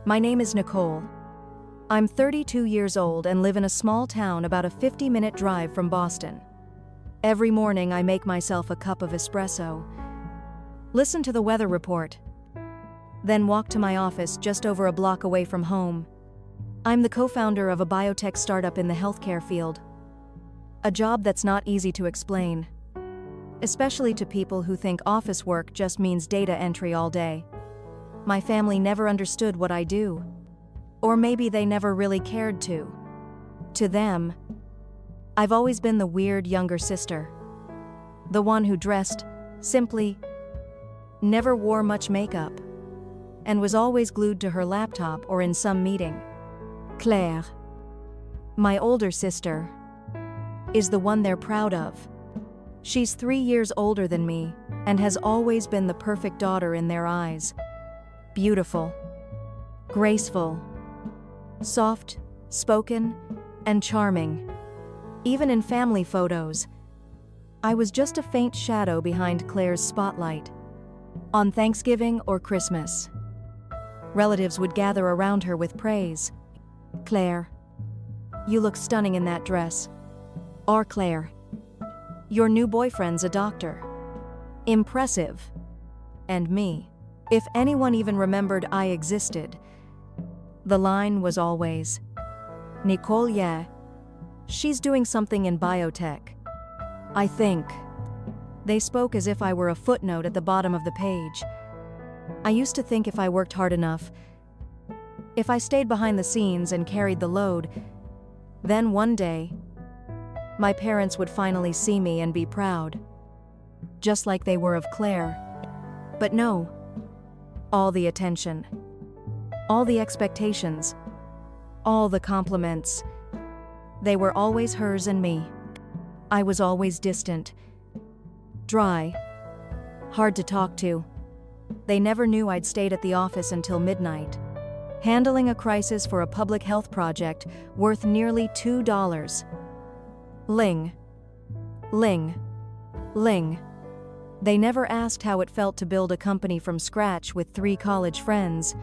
My name is Nicole. I'm 32 years old and live in a small town about a 50-minute drive from Boston. Every morning I make myself a cup of espresso, listen to the weather report, then walk to my office just over a block away from home. I'm the co-founder of a biotech startup in the healthcare field. A job that's not easy to explain, especially to people who think office work just means data entry all day. My family never understood what I do. Or maybe they never really cared to. To them, I've always been the weird younger sister. The one who dressed simply, never wore much makeup, and was always glued to her laptop or in some meeting. Claire, my older sister, is the one they're proud of. She's 3 years older than me and has always been the perfect daughter in their eyes. Beautiful, graceful, soft, spoken, and charming. Even in family photos, I was just a faint shadow behind Claire's spotlight. On Thanksgiving or Christmas, relatives would gather around her with praise. Claire, you look stunning in that dress. Or Claire, your new boyfriend's a doctor. Impressive. And me, if anyone even remembered I existed, the line was always, Nicole, yeah, she's doing something in biotech. I think. They spoke as if I were a footnote at the bottom of the page. I used to think if I worked hard enough, if I stayed behind the scenes and carried the load, then one day, my parents would finally see me and be proud. Just like they were of Claire. But no. All the attention, all the expectations, all the compliments, they were always hers and me. I was always distant, dry, hard to talk to. They never knew I'd stayed at the office until midnight, handling a crisis for a public health project worth nearly $2. Ling, ling, ling. They never asked how it felt to build a company from scratch with 3 college friends.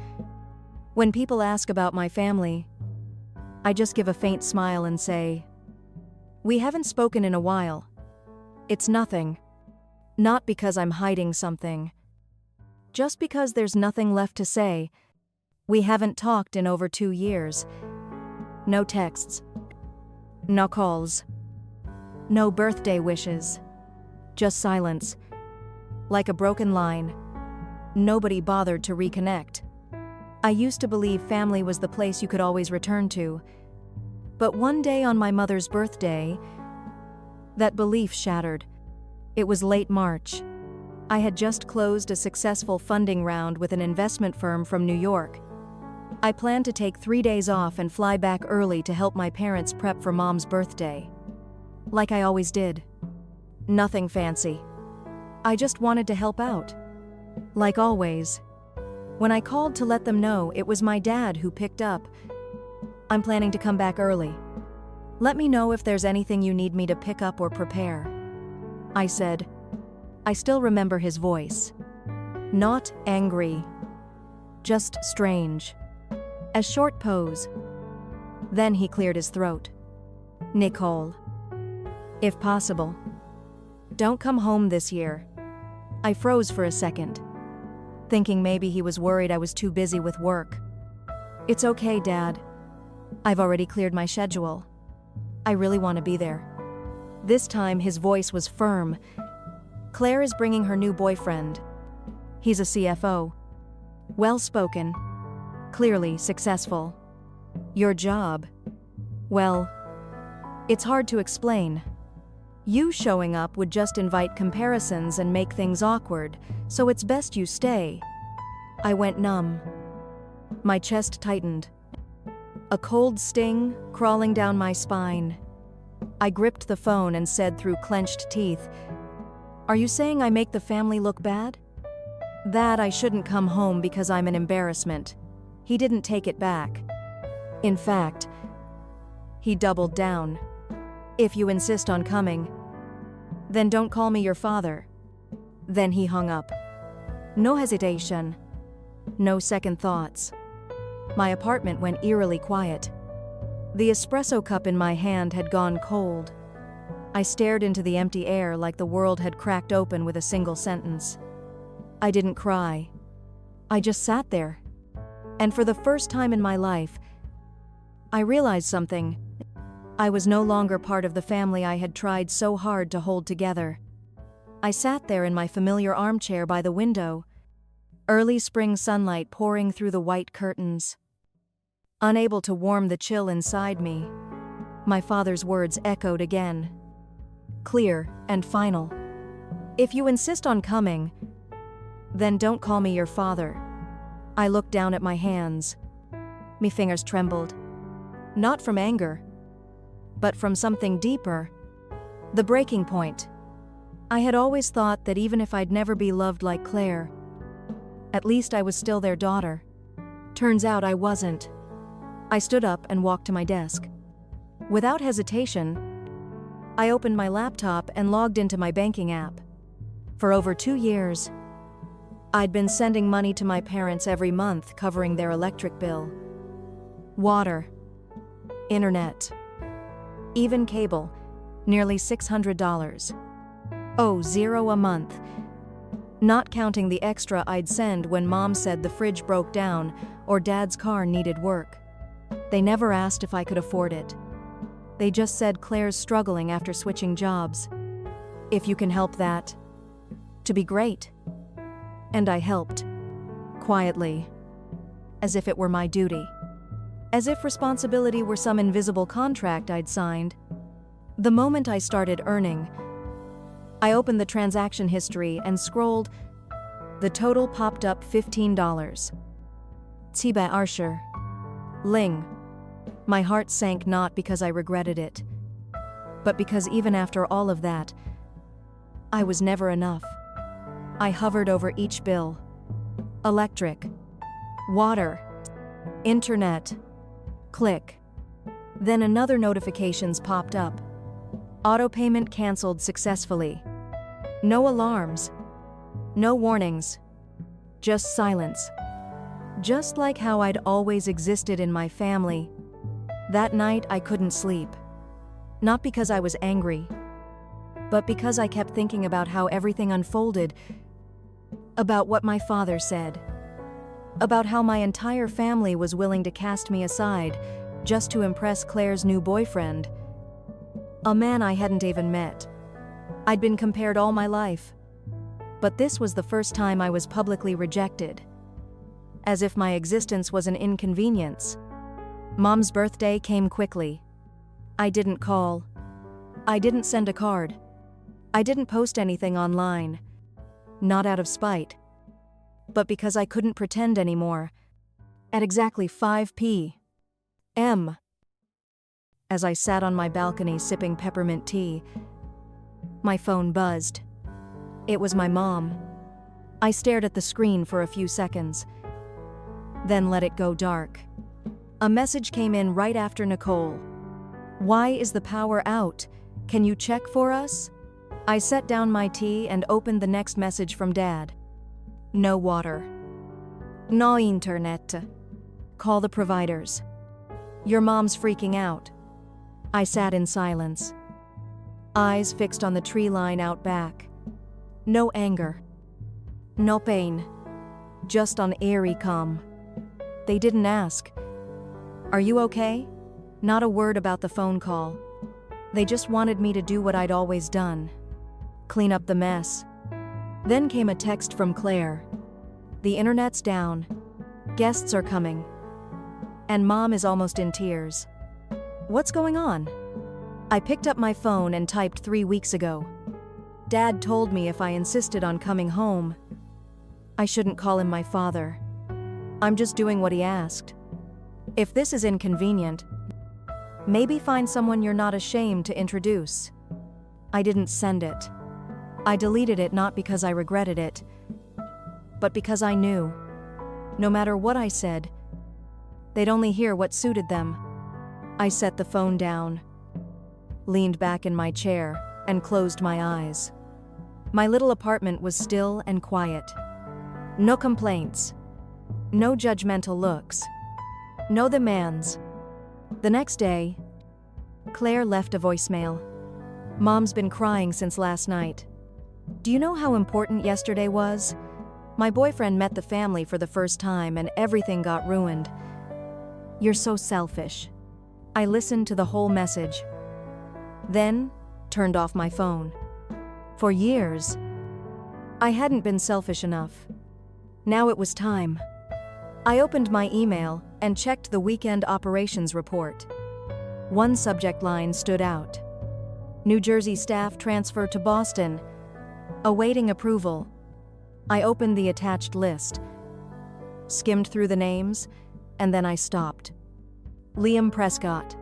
When people ask about my family, I just give a faint smile and say, we haven't spoken in a while. It's nothing. Not because I'm hiding something. Just because there's nothing left to say. We haven't talked in over 2 years. No texts. No calls. No birthday wishes. Just silence. Like a broken line. Nobody bothered to reconnect. I used to believe family was the place you could always return to. But one day on my mother's birthday, that belief shattered. It was late March. I had just closed a successful funding round with an investment firm from New York. I planned to take 3 days off and fly back early to help my parents prep for Mom's birthday. Like I always did. Nothing fancy. I just wanted to help out. Like always. When I called to let them know, it was my dad who picked up. I'm planning to come back early. Let me know if there's anything you need me to pick up or prepare. I said. I still remember his voice. Not angry. Just strange. A short pause. Then he cleared his throat. Nicole. If possible, don't come home this year. I froze for a second, thinking maybe he was worried I was too busy with work. It's okay, Dad. I've already cleared my schedule. I really want to be there. This time his voice was firm. Claire is bringing her new boyfriend. He's a CFO. Well-spoken. Clearly successful. Your job? Well, it's hard to explain. You showing up would just invite comparisons and make things awkward, so it's best you stay. I went numb. My chest tightened. A cold sting crawling down my spine. I gripped the phone and said through clenched teeth, "Are you saying I make the family look bad?" That I shouldn't come home because I'm an embarrassment. He didn't take it back. In fact, he doubled down. "If you insist on coming, then don't call me your father." Then he hung up. No hesitation. No second thoughts. My apartment went eerily quiet. The espresso cup in my hand had gone cold. I stared into the empty air like the world had cracked open with a single sentence. I didn't cry. I just sat there. And for the first time in my life, I realized something. I was no longer part of the family I had tried so hard to hold together. I sat there in my familiar armchair by the window, early spring sunlight pouring through the white curtains. Unable to warm the chill inside me, my father's words echoed again. Clear and final. If you insist on coming, then don't call me your father. I looked down at my hands. Me fingers trembled. Not from anger, but from something deeper. The breaking point. I had always thought that even if I'd never be loved like Claire, at least I was still their daughter. Turns out I wasn't. I stood up and walked to my desk. Without hesitation, I opened my laptop and logged into my banking app. For over 2 years, I'd been sending money to my parents every month, covering their electric bill, water, internet, even cable, nearly $600. Oh, zero a month. Not counting the extra I'd send when Mom said the fridge broke down or Dad's car needed work. They never asked if I could afford it. They just said Claire's struggling after switching jobs. If you can help that, to be great. And I helped. Quietly. As if it were my duty. As if responsibility were some invisible contract I'd signed. The moment I started earning, I opened the transaction history and scrolled. The total popped up $15. Tiba Arsher. Ling. My heart sank not because I regretted it, but because even after all of that, I was never enough. I hovered over each bill. Electric. Water. Internet. Click. Then another notifications popped up. Auto payment canceled successfully. No alarms. No warnings. Just silence. Just like how I'd always existed in my family. That night I couldn't sleep. Not because I was angry, but because I kept thinking about how everything unfolded, about what my father said, about how my entire family was willing to cast me aside just to impress Claire's new boyfriend, a man I hadn't even met. I'd been compared all my life, but this was the first time I was publicly rejected, as if my existence was an inconvenience. Mom's birthday came quickly. I didn't call. I didn't send a card. I didn't post anything online. Not out of spite, but because I couldn't pretend anymore. At exactly 5 p.m., as I sat on my balcony sipping peppermint tea, my phone buzzed. It was my mom. I stared at the screen for a few seconds, then let it go dark. A message came in right after Nicole. Why is the power out? Can you check for us? I set down my tea and opened the next message from Dad. No water. No internet. Call the providers. Your mom's freaking out. I sat in silence. Eyes fixed on the tree line out back. No anger. No pain. Just on airy calm. They didn't ask, "Are you okay?" Not a word about the phone call. They just wanted me to do what I'd always done. Clean up the mess. Then came a text from Claire. The internet's down. Guests are coming. And Mom is almost in tears. What's going on? I picked up my phone and typed 3 weeks ago. Dad told me if I insisted on coming home, I shouldn't call him my father. I'm just doing what he asked. If this is inconvenient, maybe find someone you're not ashamed to introduce. I didn't send it. I deleted it not because I regretted it, but because I knew, no matter what I said, they'd only hear what suited them. I set the phone down, leaned back in my chair, and closed my eyes. My little apartment was still and quiet. No complaints. No judgmental looks. No demands. The next day, Claire left a voicemail. Mom's been crying since last night. Do you know how important yesterday was? My boyfriend met the family for the first time and everything got ruined. You're so selfish. I listened to the whole message. Then, turned off my phone. For years, I hadn't been selfish enough. Now it was time. I opened my email and checked the weekend operations report. One subject line stood out. New Jersey staff transfer to Boston. Awaiting approval. I opened the attached list, skimmed through the names, and then I stopped. Liam Prescott.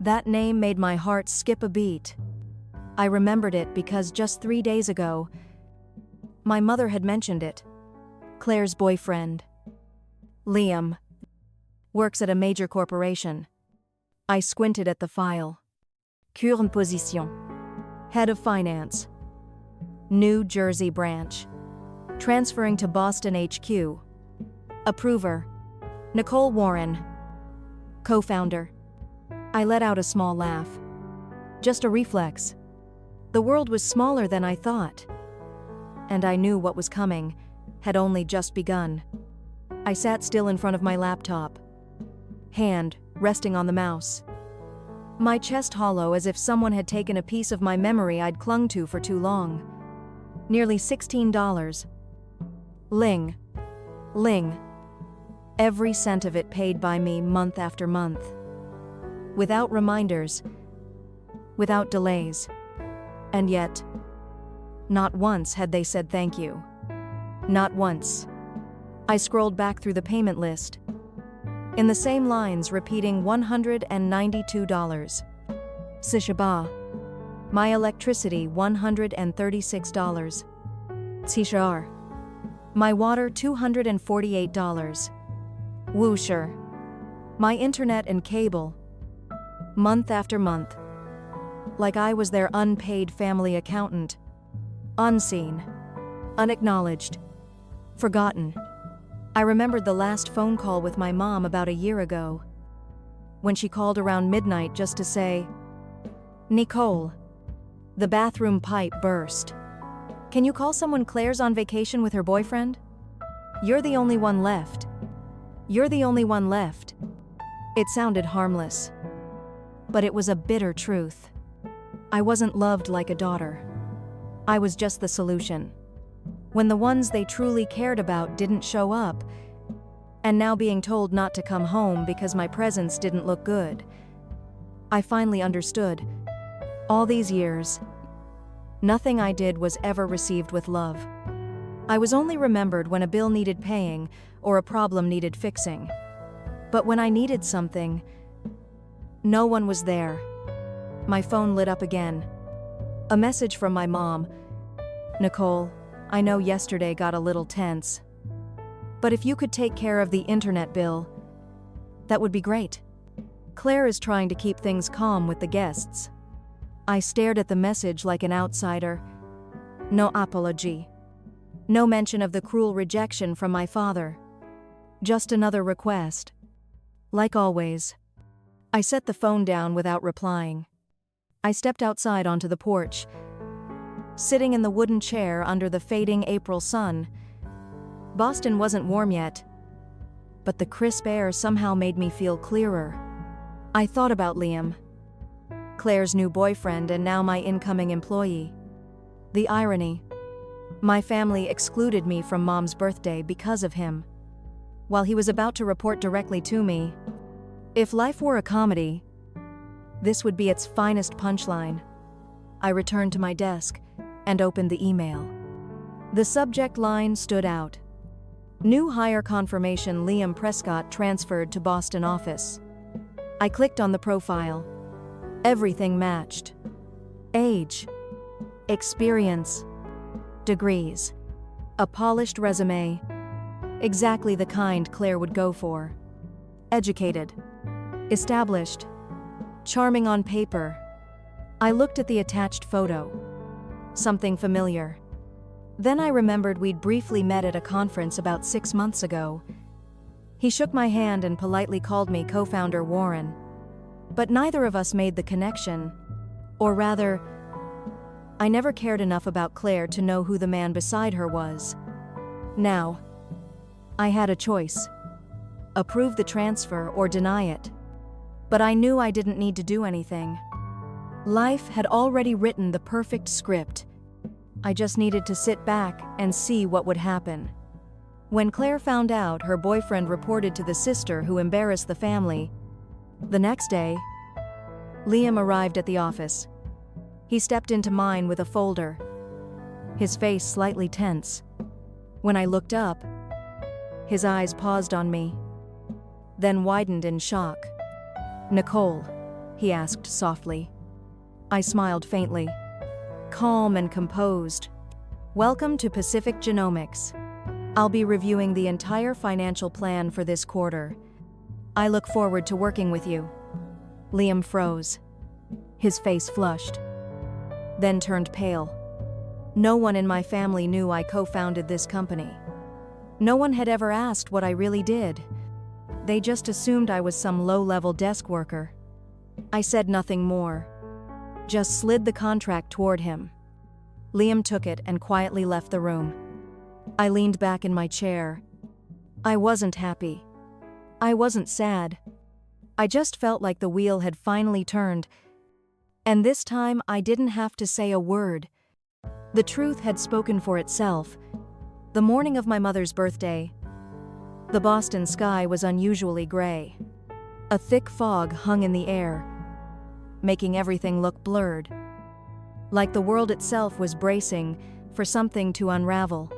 That name made my heart skip a beat. I remembered it because just 3 days ago, my mother had mentioned it. Claire's boyfriend, Liam, works at a major corporation. I squinted at the file. Current position. Head of Finance. New Jersey branch. Transferring to Boston HQ. Approver. Nicole Warren. Co-founder. I let out a small laugh. Just a reflex. The world was smaller than I thought. And I knew what was coming had only just begun. I sat still in front of my laptop, hand resting on the mouse. My chest hollow as if someone had taken a piece of my memory I'd clung to for too long. Nearly $16. Ling. Every cent of it paid by me month after month. Without reminders, without delays. And yet, not once had they said thank you. Not once. I scrolled back through the payment list. In the same lines, repeating $192. Sishaba. My electricity, $136. Tishar. My water, $248. Woosher. My internet and cable. Month after month. Like I was their unpaid family accountant. Unseen. Unacknowledged. Forgotten. I remembered the last phone call with my mom about a year ago, when she called around midnight just to say, "Nicole, the bathroom pipe burst. Can you call someone? Claire's on vacation with her boyfriend? You're the only one left. You're the only one left." It sounded harmless, but it was a bitter truth. I wasn't loved like a daughter. I was just the solution. When the ones they truly cared about didn't show up, and now being told not to come home because my presence didn't look good, I finally understood. All these years, nothing I did was ever received with love. I was only remembered when a bill needed paying or a problem needed fixing. But when I needed something, no one was there. My phone lit up again. A message from my mom. "Nicole, I know yesterday got a little tense, but if you could take care of the internet bill, that would be great. Claire is trying to keep things calm with the guests." I stared at the message like an outsider. No apology. No mention of the cruel rejection from my father. Just another request. Like always. I set the phone down without replying. I stepped outside onto the porch, sitting in the wooden chair under the fading April sun. Boston wasn't warm yet, but the crisp air somehow made me feel clearer. I thought about Liam, Claire's new boyfriend and now my incoming employee. The irony. My family excluded me from Mom's birthday because of him, while he was about to report directly to me. If life were a comedy, this would be its finest punchline. I returned to my desk and opened the email. The subject line stood out. New hire confirmation: Liam Prescott transferred to Boston office. I clicked on the profile. Everything matched. Age, experience, degrees, a polished resume. Exactly the kind Claire would go for. Educated, established, charming on paper. I looked at the attached photo. Something familiar. Then I remembered we'd briefly met at a conference about 6 months ago. He shook my hand and politely called me co-founder Warren. But neither of us made the connection. Or rather, I never cared enough about Claire to know who the man beside her was. Now, I had a choice. Approve the transfer or deny it. But I knew I didn't need to do anything. Life had already written the perfect script. I just needed to sit back and see what would happen. When Claire found out, her boyfriend reported to the sister who embarrassed the family. The next day, Liam arrived at the office. He stepped into mine with a folder, his face slightly tense. When I looked up, his eyes paused on me, then widened in shock. "Nicole?" he asked softly. I smiled faintly, calm and composed. "Welcome to Pacific Genomics. I'll be reviewing the entire financial plan for this quarter. I look forward to working with you." Liam froze. His face flushed, then turned pale. No one in my family knew I co-founded this company. No one had ever asked what I really did. They just assumed I was some low-level desk worker. I said nothing more, just slid the contract toward him. Liam took it and quietly left the room. I leaned back in my chair. I wasn't happy. I wasn't sad. I just felt like the wheel had finally turned. And this time I didn't have to say a word. The truth had spoken for itself. The morning of my mother's birthday, the Boston sky was unusually gray. A thick fog hung in the air, making everything look blurred. Like the world itself was bracing for something to unravel.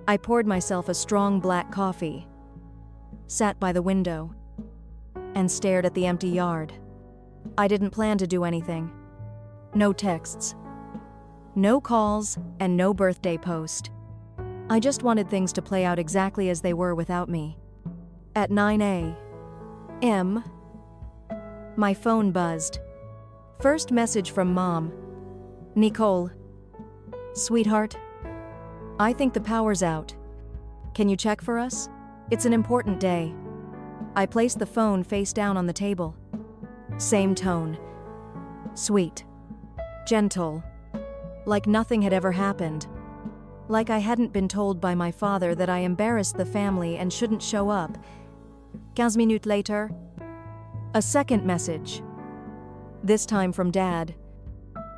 I poured myself a strong black coffee, sat by the window, and stared at the empty yard. I didn't plan to do anything. No texts, no calls, and no birthday post. I just wanted things to play out exactly as they were without me. At 9 a.m., my phone buzzed. First message from Mom. "Nicole. Sweetheart, I think the power's out. Can you check for us? It's an important day." I placed the phone face down on the table. Same tone. Sweet. Gentle. Like nothing had ever happened. Like I hadn't been told by my father that I embarrassed the family and shouldn't show up. 15 minutes later, a second message. This time from Dad.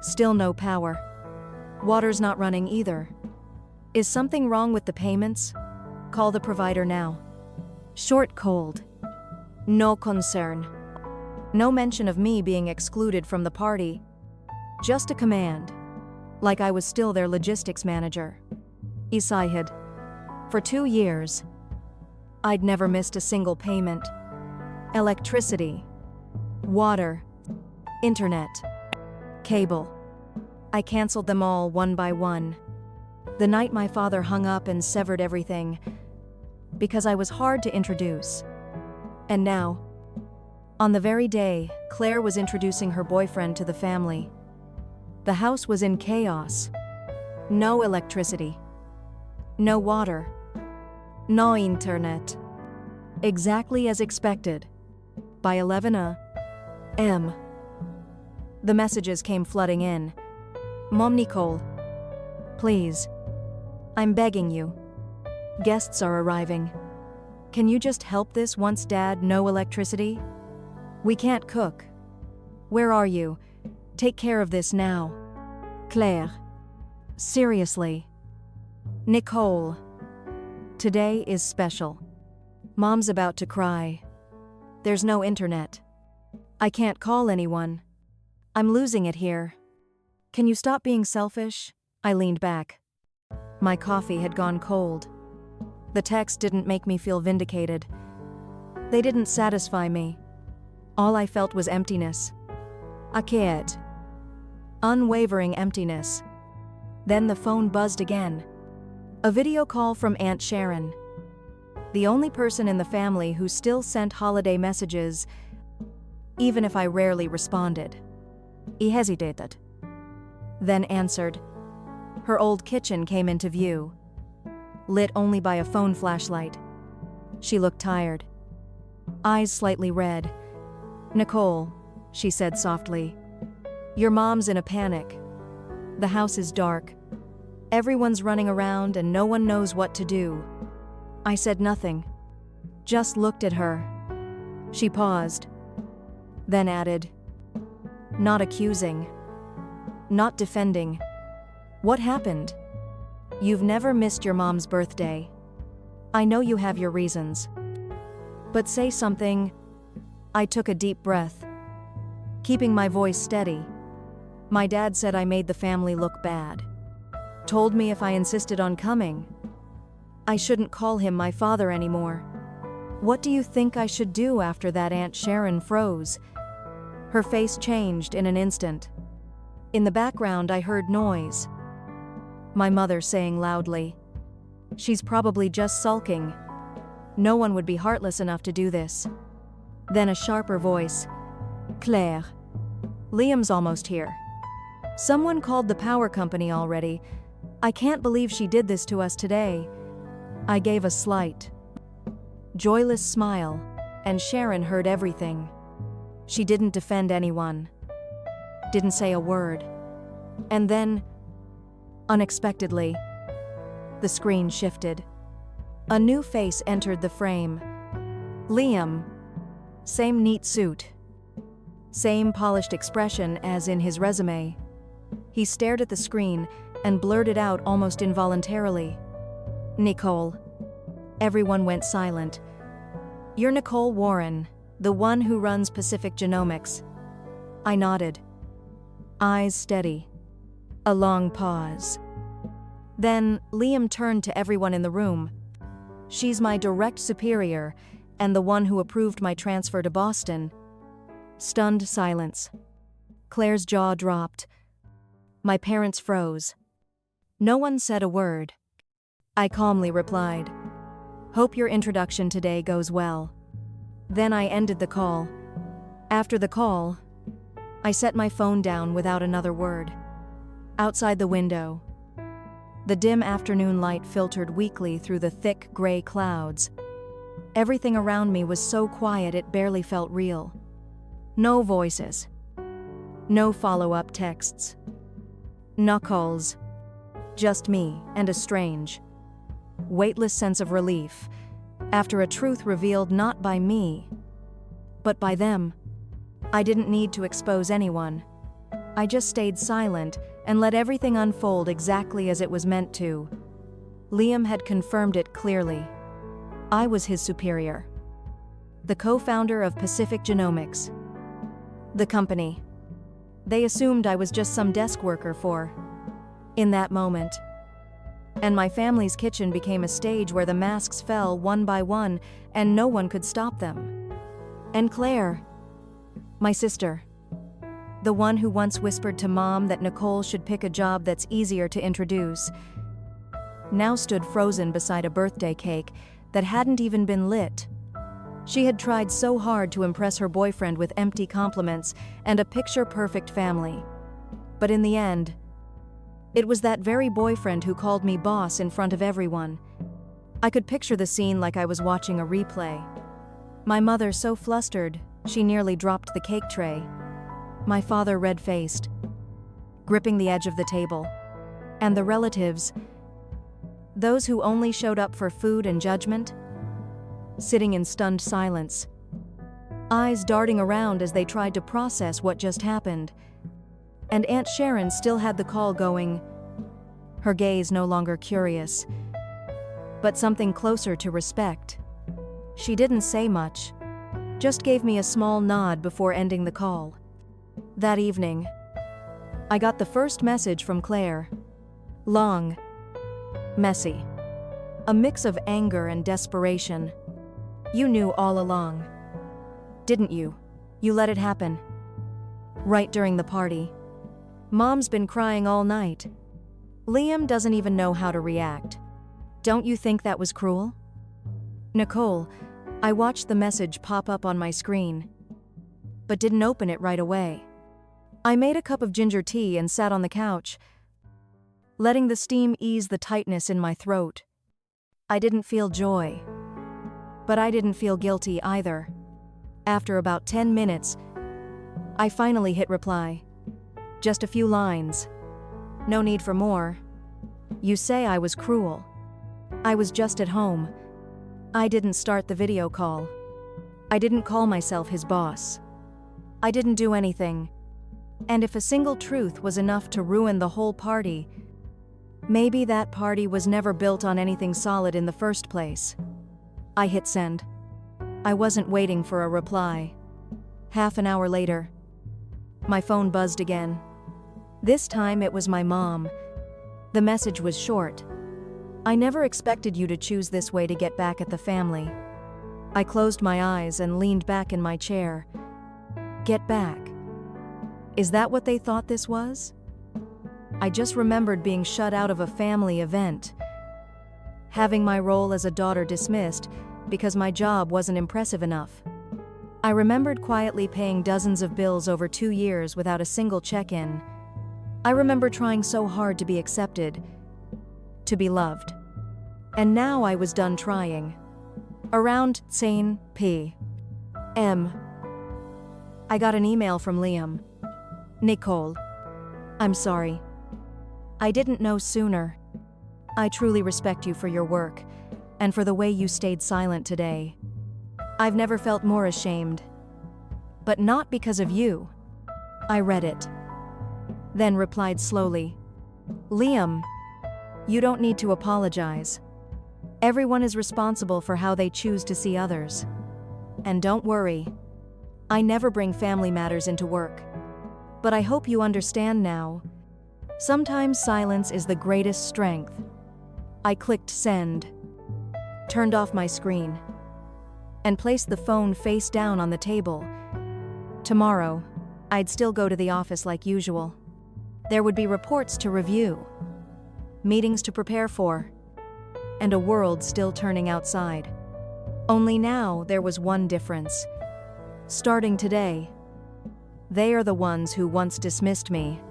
Still no power. Water's not running either. Is something wrong with the payments? Call the provider now. Short cold. No concern. No mention of me being excluded from the party. Just a command. Like I was still their logistics manager. Isahid. For 2 years, I'd never missed a single payment. Electricity, water, internet, cable. I canceled them all one by one. The night my father hung up and severed everything, because I was hard to introduce. And now, on the very day Claire was introducing her boyfriend to the family, the house was in chaos. No electricity. No water. No internet. Exactly as expected. By 11 a.m., the messages came flooding in. "Mom, Nicole. Please. I'm begging you. Guests are arriving. Can you just help this once Dad no electricity? We can't cook. Where are you? Take care of this now. Claire. Seriously. Nicole. Today is special. Mom's about to cry. There's no internet. I can't call anyone. I'm losing it here. Can you stop being selfish?" I leaned back. My coffee had gone cold. The text didn't make me feel vindicated. They didn't satisfy me. All I felt was emptiness. Akaet. Unwavering emptiness. Then the phone buzzed again. A video call from Aunt Sharon. The only person in the family who still sent holiday messages, even if I rarely responded. He hesitated, then answered. Her old kitchen came into view, lit only by a phone flashlight. She looked tired. eyes slightly red. "Nicole," she said softly. "Your mom's in a panic. The house is dark. Everyone's running around and no one knows what to do." I said nothing, just looked at her. She paused, then added, "Not accusing, not defending. What happened? You've never missed your mom's birthday. I know you have your reasons. But say something." I took a deep breath, keeping my voice steady. "My dad said I made the family look bad. Told me if I insisted on coming, I shouldn't call him my father anymore. What do you think I should do after that?" Aunt Sharon froze. Her face changed in an instant. In the background, I heard noise. My mother saying loudly, "She's probably just sulking. No one would be heartless enough to do this." Then a sharper voice, "Claire, Liam's almost here. Someone called the power company already. I can't believe she did this to us today." I gave a slight, joyless smile, and Sharon heard everything. She didn't defend anyone, didn't say a word. And then, unexpectedly, the screen shifted. A new face entered the frame. Liam. Same neat suit. Same polished expression as in his resume. He stared at the screen and blurted out almost involuntarily, "Nicole." Everyone went silent. "You're Nicole Warren, the one who runs Pacific Genomics." I nodded, eyes steady. A long pause. Then Liam turned to everyone in the room. "She's my direct superior and the one who approved my transfer to Boston." Stunned silence. Claire's jaw dropped. My parents froze. No one said a word. I calmly replied, "Hope your introduction today goes well." Then I ended the call. After the call, I set my phone down without another word. Outside the window, the dim afternoon light filtered weakly through the thick gray clouds. Everything around me was so quiet it barely felt real. No voices. No follow-up texts. No calls. Just me and a strange, weightless sense of relief after a truth revealed not by me, but by them. I didn't need to expose anyone. I just stayed silent and let everything unfold exactly as it was meant to. Liam had confirmed it clearly. I was his superior. The co-founder of Pacific Genomics. The company they assumed I was just some desk worker for. In that moment. And my family's kitchen became a stage where the masks fell one by one and no one could stop them. And Claire, my sister, the one who once whispered to Mom that Nicole should pick a job that's easier to introduce, now stood frozen beside a birthday cake that hadn't even been lit. She had tried so hard to impress her boyfriend with empty compliments and a picture-perfect family. But in the end, it was that very boyfriend who called me boss in front of everyone. I could picture the scene like I was watching a replay. My mother so flustered, she nearly dropped the cake tray. My father red-faced, gripping the edge of the table. And the relatives, those who only showed up for food and judgment, sitting in stunned silence, eyes darting around as they tried to process what just happened. And Aunt Sharon still had the call going, her gaze no longer curious, but something closer to respect. She didn't say much, just gave me a small nod before ending the call. That evening, I got the first message from Claire. Long, messy, a mix of anger and desperation. "You knew all along, didn't you? You let it happen. Right during the party. Mom's been crying all night. Liam doesn't even know how to react. Don't you think that was cruel?" Nicole, I watched the message pop up on my screen, but didn't open it right away. I made a cup of ginger tea and sat on the couch, letting the steam ease the tightness in my throat. I didn't feel joy, But I didn't feel guilty either. After about 10 minutes, I finally hit reply. Just a few lines. No need for more. You say I was cruel. I was just at home. I didn't start the video call. I didn't call myself his boss. I didn't do anything. And if a single truth was enough to ruin the whole party, maybe that party was never built on anything solid in the first place. I hit send. I wasn't waiting for a reply. Half an hour later, my phone buzzed again. This time it was my mom. The message was short. I never expected you to choose this way to get back at the family. I closed my eyes and leaned back in my chair. Get back. Is that what they thought this was? I just remembered being shut out of a family event, having my role as a daughter dismissed because my job wasn't impressive enough. I remembered quietly paying dozens of bills over 2 years without a single check-in. I remember trying so hard to be accepted, to be loved. And now I was done trying. Around 10 p.m., I got an email from Liam. Nicole, I'm sorry. I didn't know sooner. I truly respect you for your work and for the way you stayed silent today. I've never felt more ashamed. But not because of you. I read it. Then replied slowly. Liam, you don't need to apologize. Everyone is responsible for how they choose to see others. And don't worry. I never bring family matters into work. But I hope you understand now. Sometimes silence is the greatest strength. I clicked send, turned off my screen, and placed the phone face down on the table. Tomorrow, I'd still go to the office like usual. There would be reports to review, meetings to prepare for, and a world still turning outside. Only now there was one difference. Starting today, they are the ones who once dismissed me,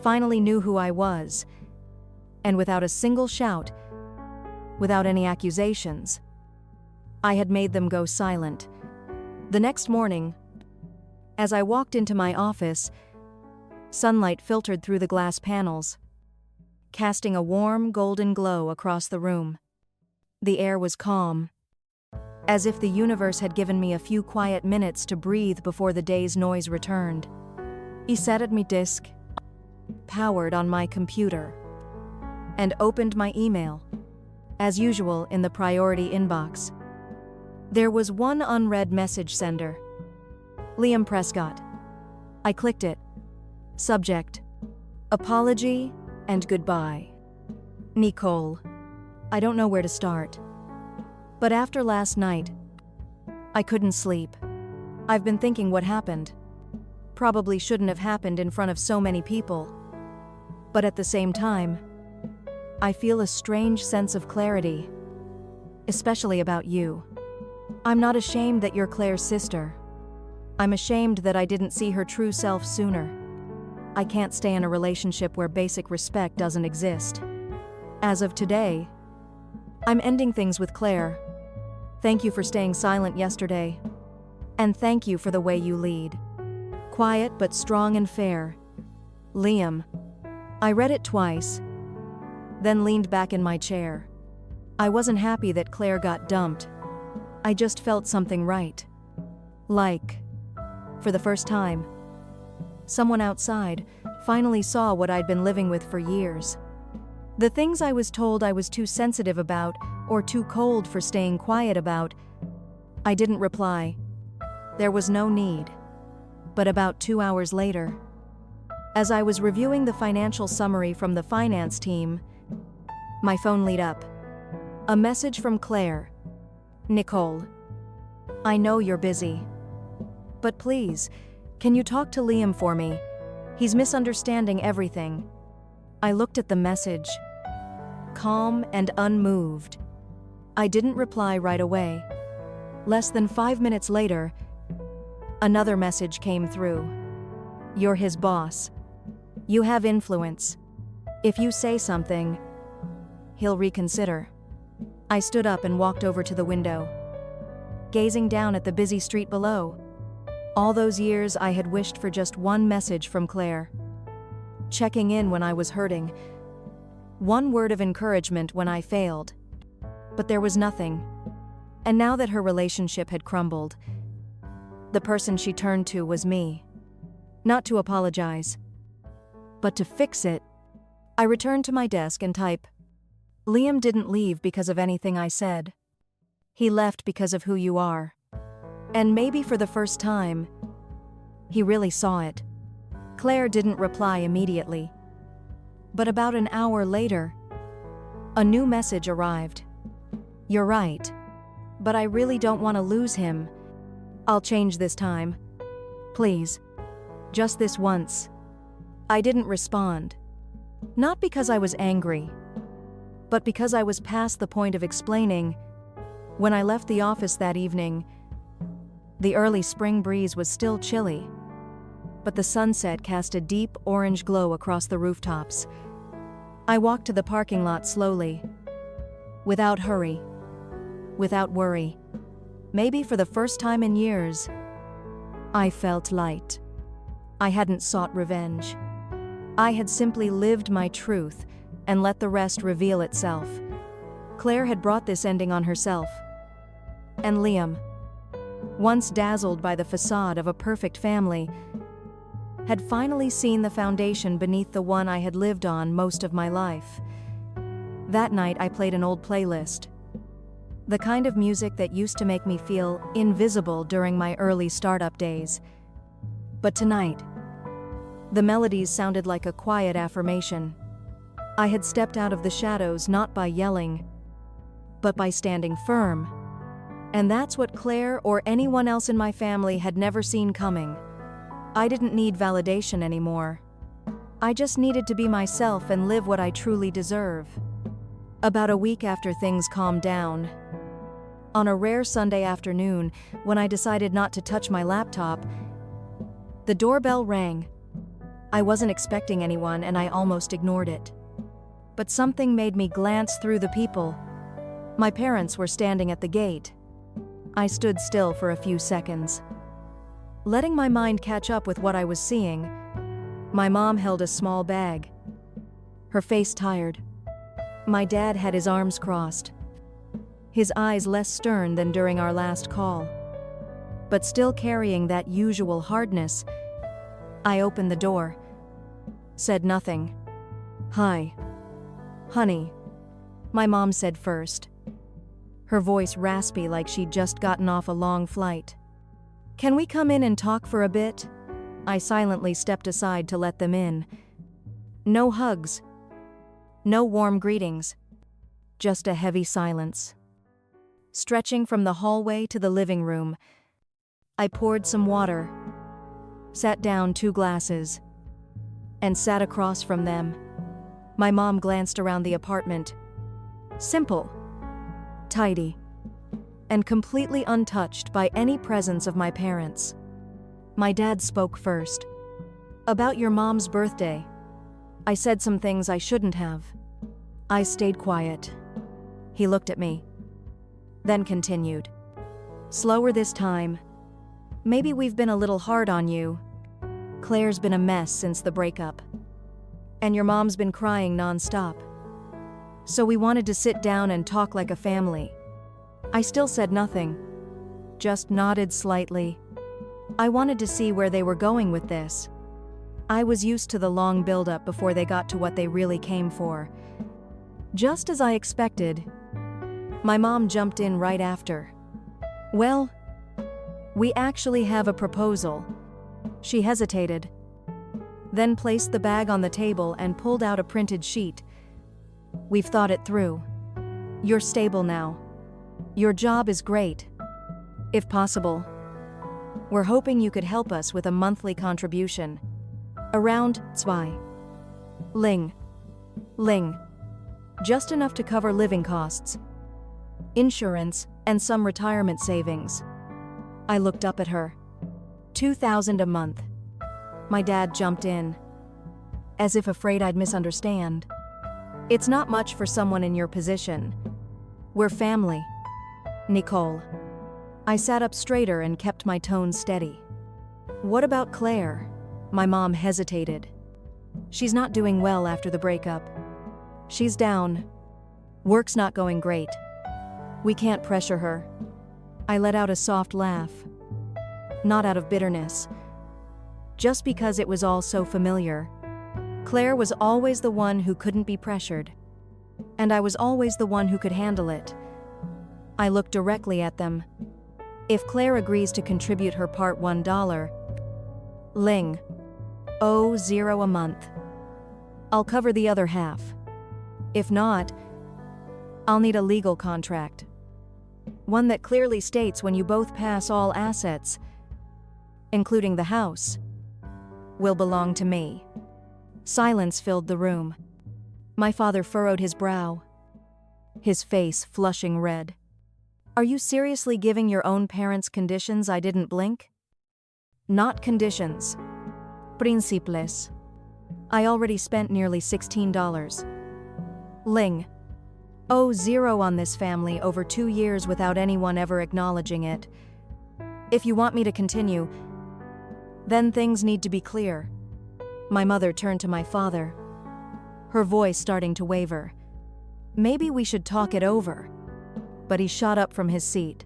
finally knew who I was, and without a single shout, without any accusations, I had made them go silent. The next morning, as I walked into my office, sunlight filtered through the glass panels, casting a warm golden glow across the room. The air was calm, as if the universe had given me a few quiet minutes to breathe before the day's noise returned. I sat at my desk, powered on my computer, and opened my email, as usual in the priority inbox. There was one unread message sender. Liam Prescott. I clicked it. Subject: apology and goodbye. Nicole. I don't know where to start. But after last night, I couldn't sleep. I've been thinking what happened. Probably shouldn't have happened in front of so many people. But at the same time, I feel a strange sense of clarity, especially about you. I'm not ashamed that you're Claire's sister. I'm ashamed that I didn't see her true self sooner. I can't stay in a relationship where basic respect doesn't exist. As of today, I'm ending things with Claire. Thank you for staying silent yesterday. And thank you for the way you lead. Quiet but strong and fair. Liam. I read it twice, then leaned back in my chair. I wasn't happy that Claire got dumped. I just felt something right. Like, for the first time, someone outside finally saw what I'd been living with for years. The things I was told I was too sensitive about or too cold for staying quiet about, I didn't reply. There was no need. But about 2 hours later, as I was reviewing the financial summary from the finance team, my phone lit up. A message from Claire. Nicole. I know you're busy. But please, can you talk to Liam for me? He's misunderstanding everything. I looked at the message, calm and unmoved. I didn't reply right away. Less than 5 minutes later, another message came through. You're his boss. You have influence. If you say something, he'll reconsider. I stood up and walked over to the window. gazing down at the busy street below. All those years I had wished for just one message from Claire. Checking in when I was hurting. One word of encouragement when I failed. But there was nothing. And now that her relationship had crumbled, the person she turned to was me. Not to apologize, but to fix it. I returned to my desk and type. Liam didn't leave because of anything I said. He left because of who you are. And maybe for the first time, he really saw it. Claire didn't reply immediately. But about an hour later, a new message arrived. You're right. But I really don't want to lose him. I'll change this time. Please. Just this once. I didn't respond. Not because I was angry, but because I was past the point of explaining. When I left the office that evening, the early spring breeze was still chilly, but the sunset cast a deep orange glow across the rooftops. I walked to the parking lot slowly, without hurry, without worry. Maybe for the first time in years, I felt light. I hadn't sought revenge. I had simply lived my truth and let the rest reveal itself. Claire had brought this ending on herself. And Liam, once dazzled by the facade of a perfect family, had finally seen the foundation beneath the one I had lived on most of my life. That night I played an old playlist. The kind of music that used to make me feel invisible during my early startup days. But tonight, the melodies sounded like a quiet affirmation. I had stepped out of the shadows not by yelling, but by standing firm. And that's what Claire or anyone else in my family had never seen coming. I didn't need validation anymore. I just needed to be myself and live what I truly deserve. About a week after things calmed down, on a rare Sunday afternoon when I decided not to touch my laptop, the doorbell rang. I wasn't expecting anyone and I almost ignored it. But something made me glance through the people. My parents were standing at the gate. I stood still for a few seconds, letting my mind catch up with what I was seeing. My mom held a small bag, her face tired. My dad had his arms crossed, his eyes less stern than during our last call, but still carrying that usual hardness. I opened the door, said nothing. "Hi, honey," my mom said first, her voice raspy like she'd just gotten off a long flight. "Can we come in and talk for a bit?" I silently stepped aside to let them in. No hugs, no warm greetings, just a heavy silence. Stretching from the hallway to the living room, I poured some water, sat down 2 glasses, and sat across from them. My mom glanced around the apartment. Simple, tidy, and completely untouched by any presence of my parents. My dad spoke first. "About your mom's birthday." I said some things I shouldn't have. I stayed quiet. He looked at me, then continued. "Slower this time. Maybe we've been a little hard on you. Claire's been a mess since the breakup. And your mom's been crying nonstop. So we wanted to sit down and talk like a family." I still said nothing, just nodded slightly. I wanted to see where they were going with this. I was used to the long build-up before they got to what they really came for. Just as I expected, my mom jumped in right after. "Well, we actually have a proposal." She hesitated, then placed the bag on the table and pulled out a printed sheet. "We've thought it through. You're stable now. Your job is great. If possible, we're hoping you could help us with a monthly contribution. Around 2 Ling. Just enough to cover living costs, insurance, and some retirement savings." I looked up at her. 2,000 a month. My dad jumped in, as if afraid I'd misunderstand. "It's not much for someone in your position. We're family, Nicole." I sat up straighter and kept my tone steady. What about Claire? My mom hesitated. She's not doing well after the breakup. She's down. Work's not going great. We can't pressure her. I let out a soft laugh. Not out of bitterness. Just because it was all so familiar. Claire was always the one who couldn't be pressured. And I was always the one who could handle it. I looked directly at them. If Claire agrees to contribute her part $1, Ling, owe $0 a month. I'll cover the other half. If not, I'll need a legal contract. One that clearly states when you both pass all assets, including the house, will belong to me. Silence filled the room. My father furrowed his brow, his face flushing red. Are you seriously giving your own parents conditions I didn't blink? Not conditions. Principles. I already spent nearly $16. Ling, owe $0 on this family over 2 years without anyone ever acknowledging it. If you want me to continue, then things need to be clear. My mother turned to my father, her voice starting to waver. Maybe we should talk it over. But he shot up from his seat,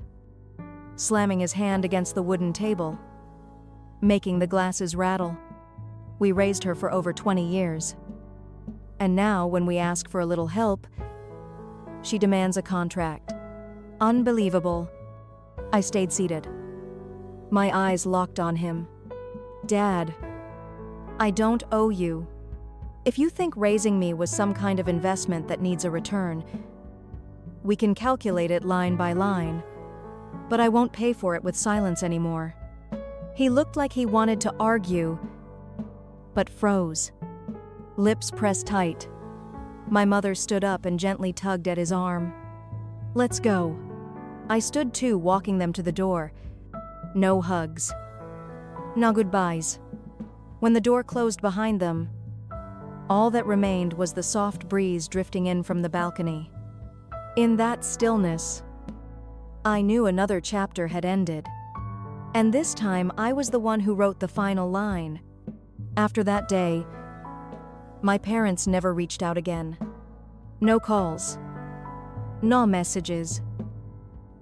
slamming his hand against the wooden table, making the glasses rattle. We raised her for over 20 years. And now, when we ask for a little help, she demands a contract. Unbelievable. I stayed seated. My eyes locked on him. Dad, I don't owe you. If you think raising me was some kind of investment that needs a return, we can calculate it line by line, but I won't pay for it with silence anymore. He looked like he wanted to argue, but froze. Lips pressed tight. My mother stood up and gently tugged at his arm. Let's go. I stood too, walking them to the door. No hugs. No goodbyes. When the door closed behind them, all that remained was the soft breeze drifting in from the balcony. In that stillness, I knew another chapter had ended. And this time, I was the one who wrote the final line. After that day, my parents never reached out again. No calls. No messages.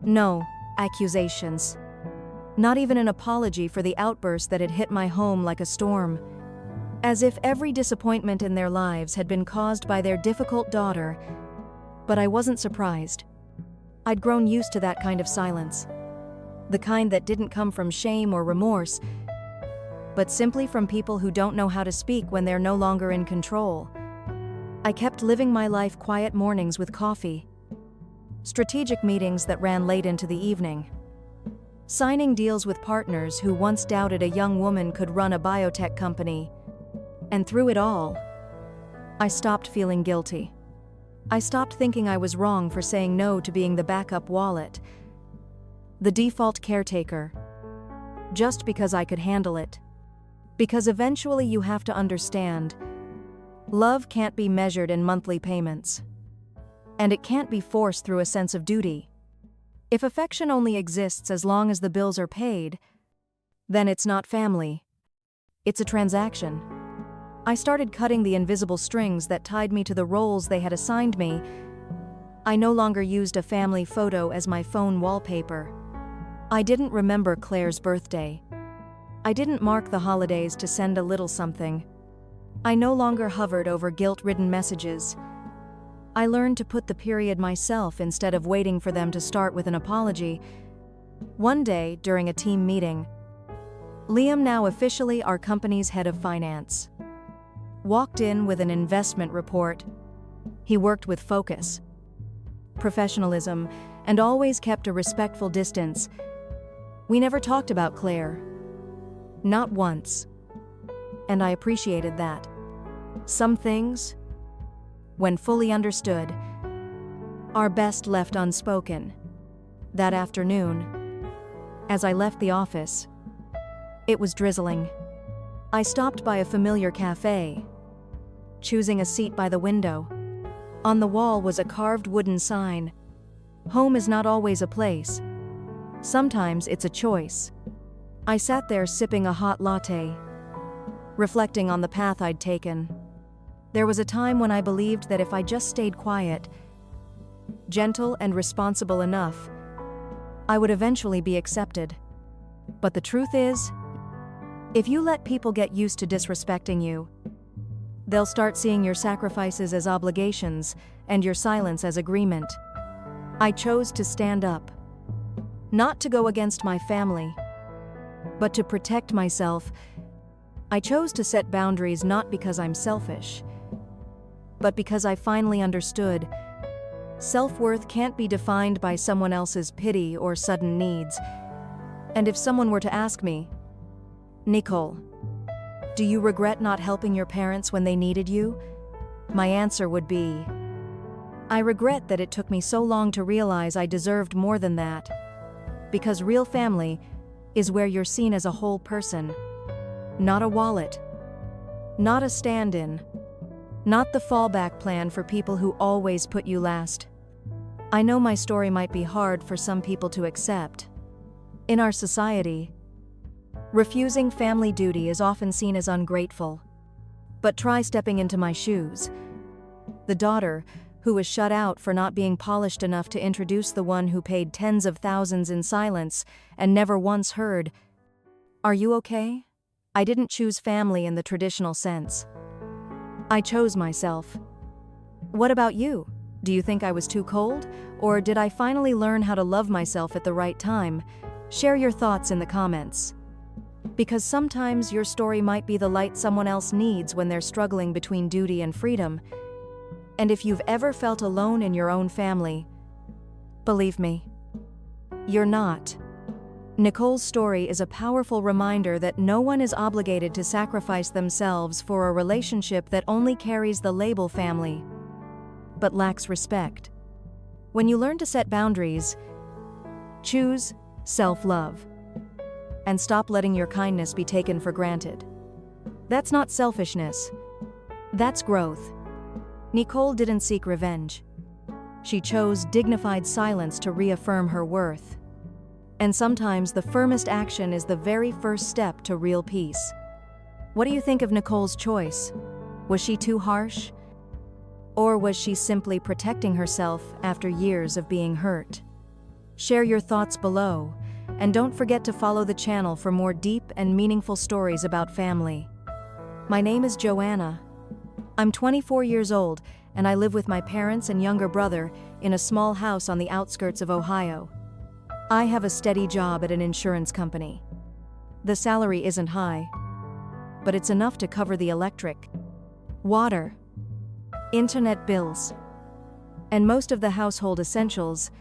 No accusations. Not even an apology for the outburst that had hit my home like a storm. As if every disappointment in their lives had been caused by their difficult daughter. But I wasn't surprised. I'd grown used to that kind of silence. The kind that didn't come from shame or remorse, but simply from people who don't know how to speak when they're no longer in control. I kept living my life quiet mornings with coffee, strategic meetings that ran late into the evening, signing deals with partners who once doubted a young woman could run a biotech company. And through it all, I stopped feeling guilty. I stopped thinking I was wrong for saying no to being the backup wallet, the default caretaker, just because I could handle it. Because eventually you have to understand, love can't be measured in monthly payments. And it can't be forced through a sense of duty. If affection only exists as long as the bills are paid, then it's not family. It's a transaction. I started cutting the invisible strings that tied me to the roles they had assigned me. I no longer used a family photo as my phone wallpaper. I didn't remember Claire's birthday. I didn't mark the holidays to send a little something. I no longer hovered over guilt-ridden messages. I learned to put the period myself instead of waiting for them to start with an apology. One day, during a team meeting, Liam, now officially our company's head of finance, walked in with an investment report. He worked with focus, professionalism, and always kept a respectful distance. We never talked about Claire. Not once. And I appreciated that. Some things, when fully understood, are best left unspoken. That afternoon, as I left the office, it was drizzling. I stopped by a familiar cafe, choosing a seat by the window. On the wall was a carved wooden sign. Home is not always a place. Sometimes it's a choice. I sat there sipping a hot latte, reflecting on the path I'd taken. There was a time when I believed that if I just stayed quiet, gentle and responsible enough, I would eventually be accepted. But the truth is, if you let people get used to disrespecting you, they'll start seeing your sacrifices as obligations and your silence as agreement. I chose to stand up. Not to go against my family, but to protect myself. I chose to set boundaries not because I'm selfish, but because I finally understood self-worth can't be defined by someone else's pity or sudden needs. And if someone were to ask me, "Nicole, do you regret not helping your parents when they needed you?" my answer would be, I regret that it took me so long to realize I deserved more than that. Because real family is where you're seen as a whole person, not a wallet, not a stand-in, not the fallback plan for people who always put you last. I know my story might be hard for some people to accept. In our society, refusing family duty is often seen as ungrateful. But try stepping into my shoes. The daughter who was shut out for not being polished enough to introduce the one who paid tens of thousands in silence and never once heard, "Are you okay?" I didn't choose family in the traditional sense. I chose myself. What about you? Do you think I was too cold? Or did I finally learn how to love myself at the right time? Share your thoughts in the comments. Because sometimes your story might be the light someone else needs when they're struggling between duty and freedom. And if you've ever felt alone in your own family, believe me, you're not. Nicole's story is a powerful reminder that no one is obligated to sacrifice themselves for a relationship that only carries the label family, but lacks respect. When you learn to set boundaries, choose self-love, and stop letting your kindness be taken for granted. That's not selfishness. That's growth. Nicole didn't seek revenge. She chose dignified silence to reaffirm her worth. And sometimes the firmest action is the very first step to real peace. What do you think of Nicole's choice? Was she too harsh? Or was she simply protecting herself after years of being hurt? Share your thoughts below, and don't forget to follow the channel for more deep and meaningful stories about family. My name is Joanna. I'm 24 years old, and I live with my parents and younger brother in a small house on the outskirts of Ohio. I have a steady job at an insurance company. The salary isn't high, but it's enough to cover the electric, water, internet bills, and most of the household essentials.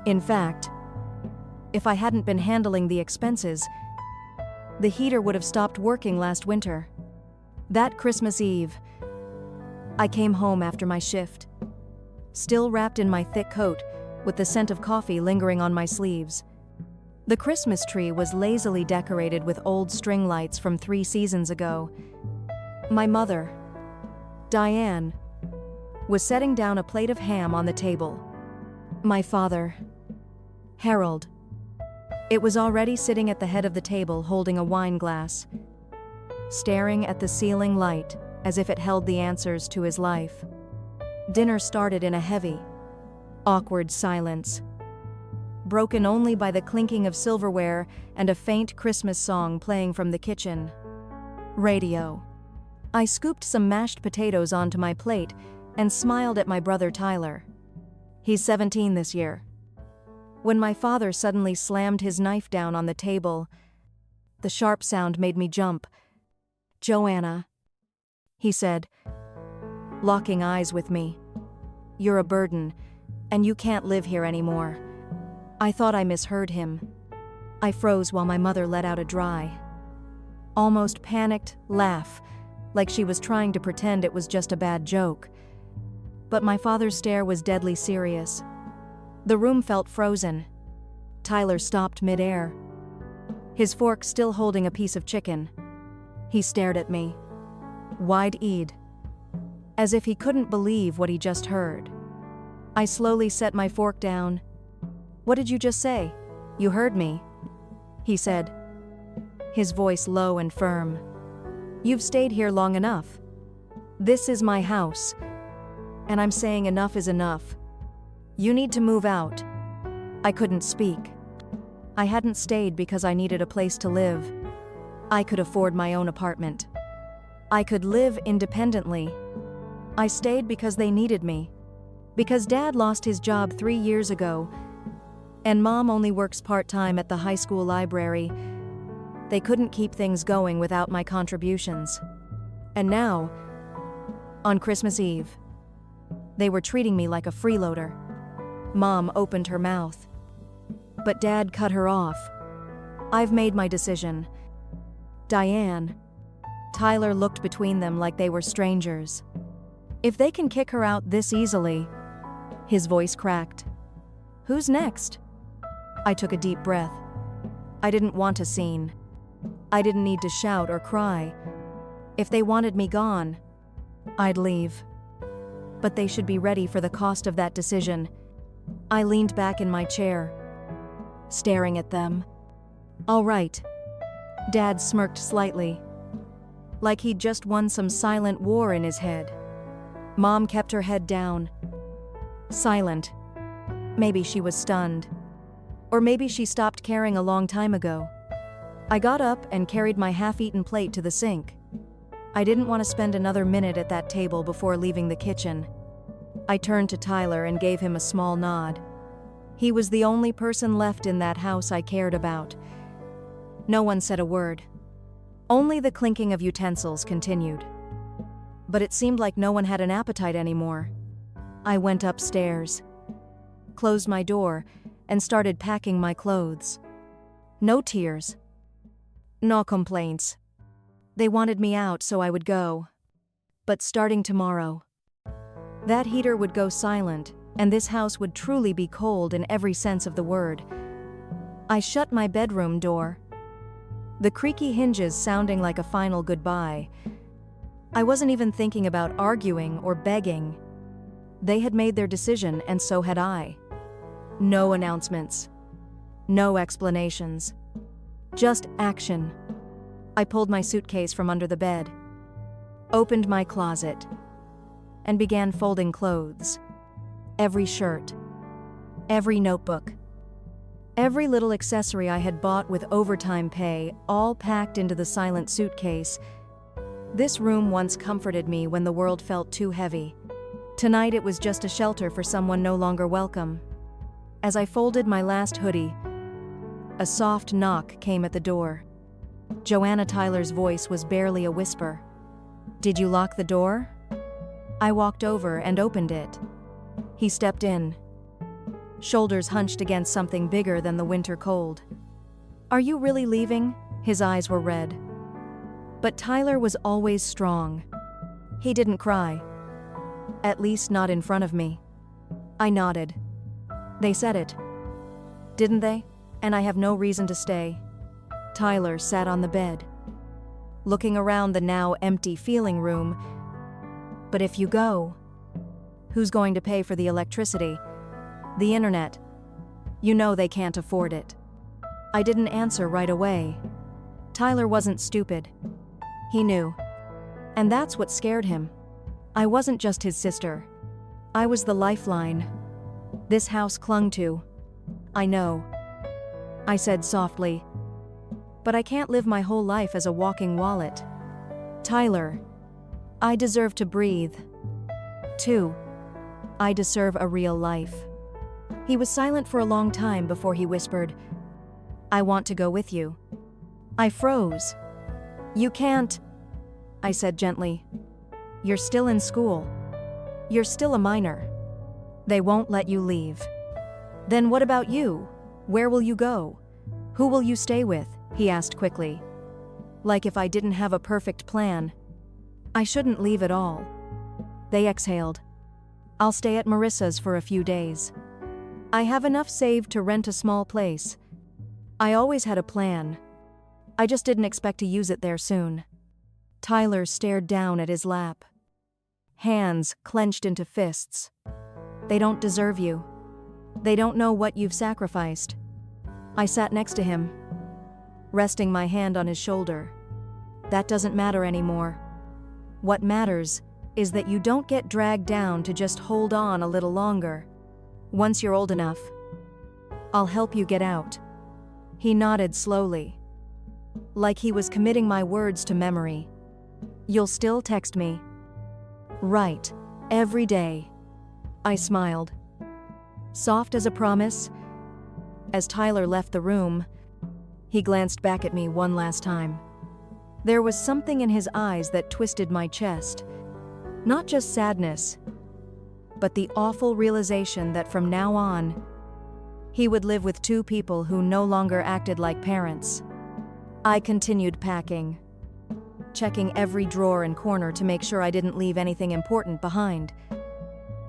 In fact, if I hadn't been handling the expenses, the heater would have stopped working last winter. That Christmas Eve, I came home after my shift, still wrapped in my thick coat, with the scent of coffee lingering on my sleeves. The Christmas tree was lazily decorated with old string lights from 3 seasons ago. My mother, Diane, was setting down a plate of ham on the table. My father, Harold, it was already sitting at the head of the table holding a wine glass, staring at the ceiling light as if it held the answers to his life. Dinner started in a heavy, awkward silence, broken only by the clinking of silverware and a faint Christmas song playing from the kitchen radio. I scooped some mashed potatoes onto my plate and smiled at my brother Tyler. He's 17 this year. When my father suddenly slammed his knife down on the table, the sharp sound made me jump. "Joanna," he said, locking eyes with me, "you're a burden, and you can't live here anymore." I thought I misheard him. I froze while my mother let out a dry, almost panicked laugh, like she was trying to pretend it was just a bad joke. But my father's stare was deadly serious. The room felt frozen. Tyler stopped mid-air, his fork still holding a piece of chicken. He stared at me, wide-eyed, as if he couldn't believe what he just heard. I slowly set my fork down. "What did you just say?" "You heard me," he said, his voice low and firm. "You've stayed here long enough. This is my house, and I'm saying enough is enough. You need to move out." I couldn't speak. I hadn't stayed because I needed a place to live. I could afford my own apartment. I could live independently. I stayed because they needed me. Because Dad lost his job 3 years ago, and Mom only works part-time at the high school library. They couldn't keep things going without my contributions. And now, on Christmas Eve, they were treating me like a freeloader. Mom opened her mouth, but Dad cut her off. "I've made my decision. Diane." Tyler looked between them like they were strangers. "If they can kick her out this easily," his voice cracked, "who's next?" I took a deep breath. I didn't want a scene. I didn't need to shout or cry. If they wanted me gone, I'd leave. But they should be ready for the cost of that decision. I leaned back in my chair, staring at them. "All right." Dad smirked slightly, like he'd just won some silent war in his head. Mom kept her head down, silent. Maybe she was stunned. Or maybe she stopped caring a long time ago. I got up and carried my half-eaten plate to the sink. I didn't want to spend another minute at that table before leaving the kitchen. I turned to Tyler and gave him a small nod. He was the only person left in that house I cared about. No one said a word. Only the clinking of utensils continued. But it seemed like no one had an appetite anymore. I went upstairs, closed my door, and started packing my clothes. No tears. No complaints. They wanted me out, so I would go. But starting tomorrow, that heater would go silent, and this house would truly be cold in every sense of the word. I shut my bedroom door, the creaky hinges sounding like a final goodbye. I wasn't even thinking about arguing or begging. They had made their decision, and so had I. No announcements. No explanations. Just action. I pulled my suitcase from under the bed, opened my closet, and began folding clothes. Every shirt, every notebook, every little accessory I had bought with overtime pay, all packed into the silent suitcase. This room once comforted me when the world felt too heavy. Tonight it was just a shelter for someone no longer welcome. As I folded my last hoodie, a soft knock came at the door. Joanna Tyler's voice was barely a whisper. "Did you lock the door?" I walked over and opened it. He stepped in, shoulders hunched against something bigger than the winter cold. "Are you really leaving?" His eyes were red. But Tyler was always strong. He didn't cry. At least not in front of me. I nodded. "They said it, didn't they? And I have no reason to stay." Tyler sat on the bed, looking around the now empty feeling room. "But if you go, who's going to pay for the electricity? The internet? You know they can't afford it." I didn't answer right away. Tyler wasn't stupid. He knew. And that's what scared him. I wasn't just his sister. I was the lifeline this house clung to. "I know," I said softly, "but I can't live my whole life as a walking wallet. Tyler, I deserve to breathe. Too. I deserve a real life." He was silent for a long time before he whispered, "I want to go with you." I froze. "You can't," I said gently. "You're still in school. You're still a minor. They won't let you leave." "Then what about you? Where will you go? Who will you stay with?" he asked quickly. Like if I didn't have a perfect plan. I shouldn't leave at all. They exhaled. "I'll stay at Marissa's for a few days. I have enough saved to rent a small place. I always had a plan. I just didn't expect to use it there soon." Tyler stared down at his lap, hands clenched into fists. "They don't deserve you. They don't know what you've sacrificed. I sat next to him, resting my hand on his shoulder. That doesn't matter anymore. What matters is that you don't get dragged down to just hold on a little longer. Once you're old enough, I'll help you get out. He nodded slowly, like he was committing my words to memory. You'll still text me? Right, every day. I smiled, soft as a promise. As Tyler left the room, he glanced back at me one last time. There was something in his eyes that twisted my chest. Not just sadness, but the awful realization that from now on, he would live with two people who no longer acted like parents. I continued packing, checking every drawer and corner to make sure I didn't leave anything important behind.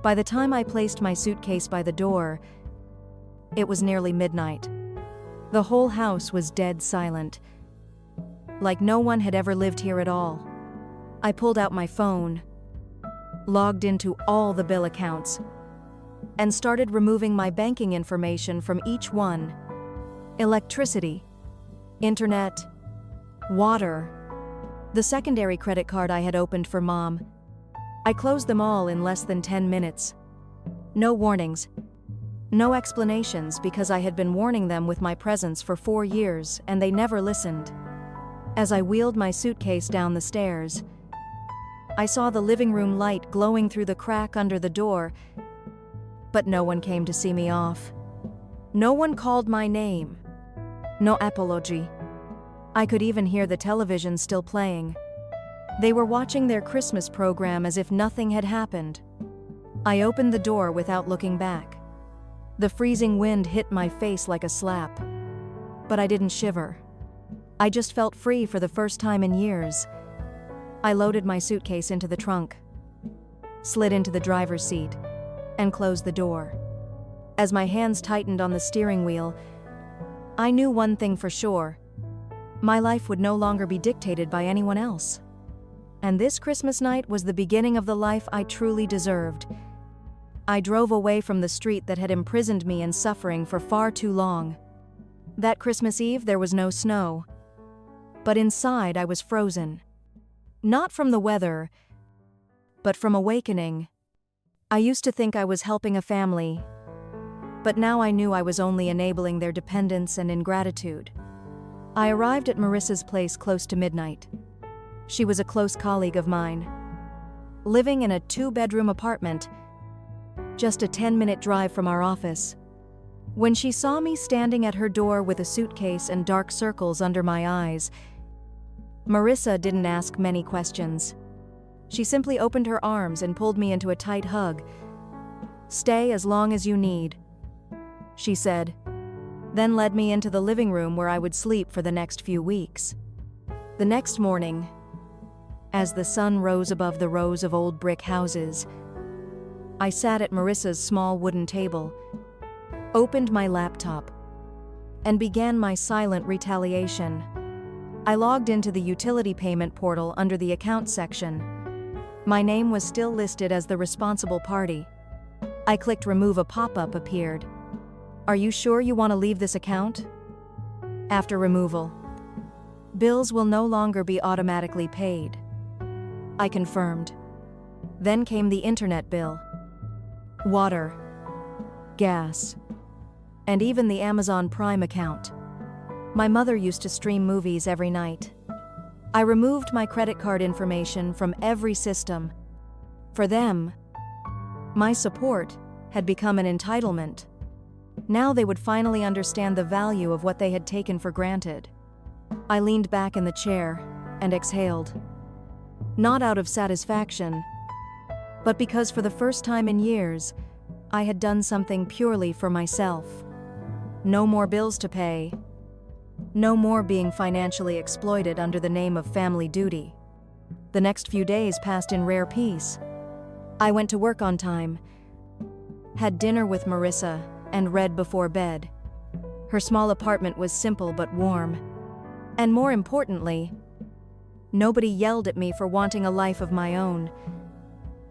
By the time I placed my suitcase by the door, it was nearly midnight. The whole house was dead silent, like no one had ever lived here at all. I pulled out my phone, logged into all the bill accounts, and started removing my banking information from each one. Electricity, internet, water, the secondary credit card I had opened for Mom. I closed them all in less than 10 minutes. No warnings, no explanations, because I had been warning them with my presence for 4 years and they never listened. As I wheeled my suitcase down the stairs, I saw the living room light glowing through the crack under the door, but no one came to see me off. No one called my name. No apology. I could even hear the television still playing. They were watching their Christmas program as if nothing had happened. I opened the door without looking back. The freezing wind hit my face like a slap. But I didn't shiver. I just felt free for the first time in years. I loaded my suitcase into the trunk, slid into the driver's seat, and closed the door. As my hands tightened on the steering wheel, I knew one thing for sure. My life would no longer be dictated by anyone else. And this Christmas night was the beginning of the life I truly deserved. I drove away from the street that had imprisoned me in suffering for far too long. That Christmas Eve, there was no snow, but inside I was frozen. Not from the weather, but from awakening. I used to think I was helping a family, but now I knew I was only enabling their dependence and ingratitude. I arrived at Marissa's place close to midnight. She was a close colleague of mine, living in a 2-bedroom apartment, just a 10-minute drive from our office. When she saw me standing at her door with a suitcase and dark circles under my eyes, Marissa didn't ask many questions. She simply opened her arms and pulled me into a tight hug. "Stay as long as you need," she said, then led me into the living room where I would sleep for the next few weeks. The next morning, as the sun rose above the rows of old brick houses, I sat at Marissa's small wooden table, opened my laptop, and began my silent retaliation. I logged into the utility payment portal under the account section. My name was still listed as the responsible party. I clicked remove. A pop-up appeared. "Are you sure you want to leave this account?" After removal, bills will no longer be automatically paid. I confirmed. Then came the internet bill, water, gas, and even the Amazon Prime account. My mother used to stream movies every night. I removed my credit card information from every system. For them, my support had become an entitlement. Now they would finally understand the value of what they had taken for granted. I leaned back in the chair and exhaled. Not out of satisfaction, but because for the first time in years, I had done something purely for myself. No more bills to pay. No more being financially exploited under the name of family duty. The next few days passed in rare peace. I went to work on time, had dinner with Marissa, and read before bed. Her small apartment was simple but warm. And more importantly, nobody yelled at me for wanting a life of my own.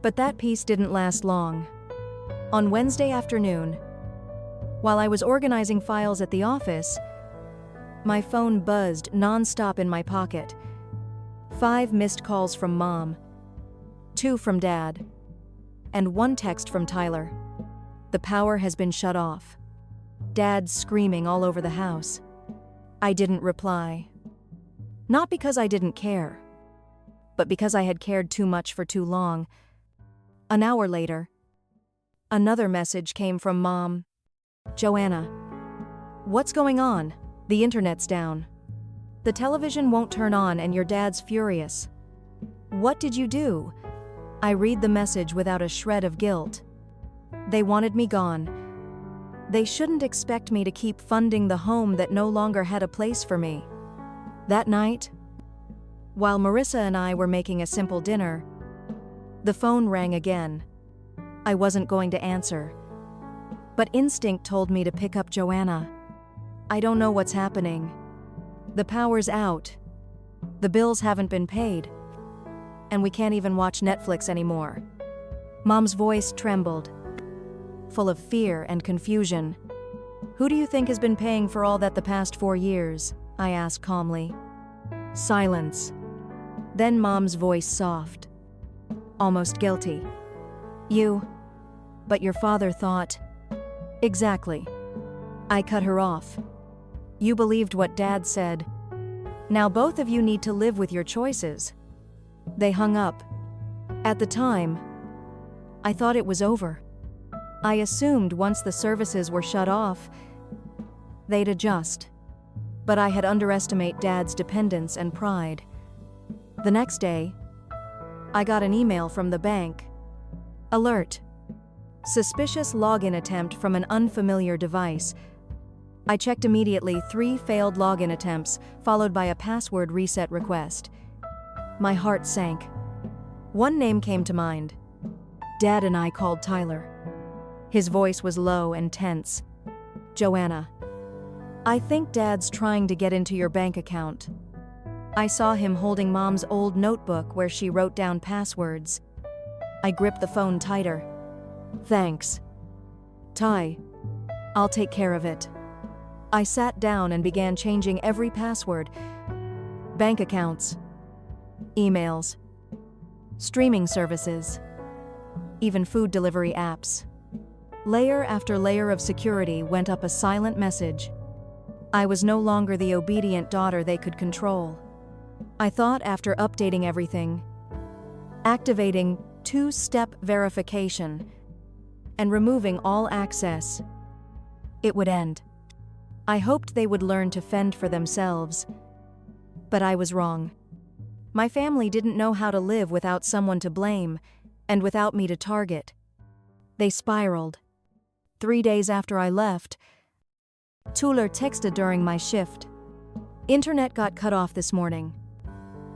But that peace didn't last long. On Wednesday afternoon, While I was organizing files at the office, my phone buzzed nonstop in my pocket. 5 missed calls from Mom, 2 from Dad, and 1 text from Tyler. The power has been shut off. Dad's screaming all over the house. I didn't reply. Not because I didn't care, but because I had cared too much for too long. An hour later, another message came from Mom. Joanna, what's going on? The internet's down. The television won't turn on and your dad's furious. What did you do? I read the message without a shred of guilt. They wanted me gone. They shouldn't expect me to keep funding the home that no longer had a place for me. That night, while Marissa and I were making a simple dinner, the phone rang again. I wasn't going to answer, but instinct told me to pick up Joanna. I don't know what's happening. The power's out. The bills haven't been paid. And we can't even watch Netflix anymore. Mom's voice trembled, full of fear and confusion. Who do you think has been paying for all that the past 4 years? I asked calmly. Silence. Then Mom's voice soft, almost guilty. You. But your father thought. Exactly. I cut her off. You believed what Dad said. Now both of you need to live with your choices. They hung up. At the time, I thought it was over. I assumed once the services were shut off, they'd adjust. But I had underestimated Dad's dependence and pride. The next day, I got an email from the bank. Alert. Suspicious login attempt from an unfamiliar device. I checked immediately. 3 failed login attempts, followed by a password reset request. My heart sank. One name came to mind. Dad and I called Tyler. His voice was low and tense. Joanna, I think Dad's trying to get into your bank account. I saw him holding Mom's old notebook where she wrote down passwords. I gripped the phone tighter. Thanks. Ty, I'll take care of it. I sat down and began changing every password. Bank accounts, emails, streaming services, even food delivery apps. Layer after layer of security went up a silent message. I was no longer the obedient daughter they could control. I thought after updating everything, activating 2-step verification, and removing all access, it would end. I hoped they would learn to fend for themselves. But I was wrong. My family didn't know how to live without someone to blame, and without me to target. They spiraled. 3 days after I left, Tuller texted during my shift. Internet got cut off this morning.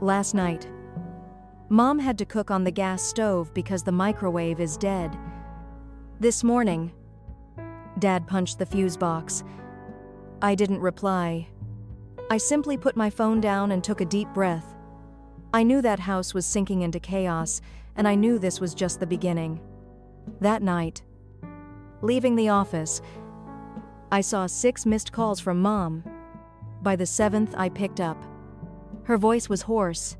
Last night, Mom had to cook on the gas stove because the microwave is dead. This morning, Dad punched the fuse box. I didn't reply. I simply put my phone down and took a deep breath. I knew that house was sinking into chaos, and I knew this was just the beginning. That night, leaving the office, I saw 6 missed calls from Mom. By the 7th, I picked up. Her voice was hoarse,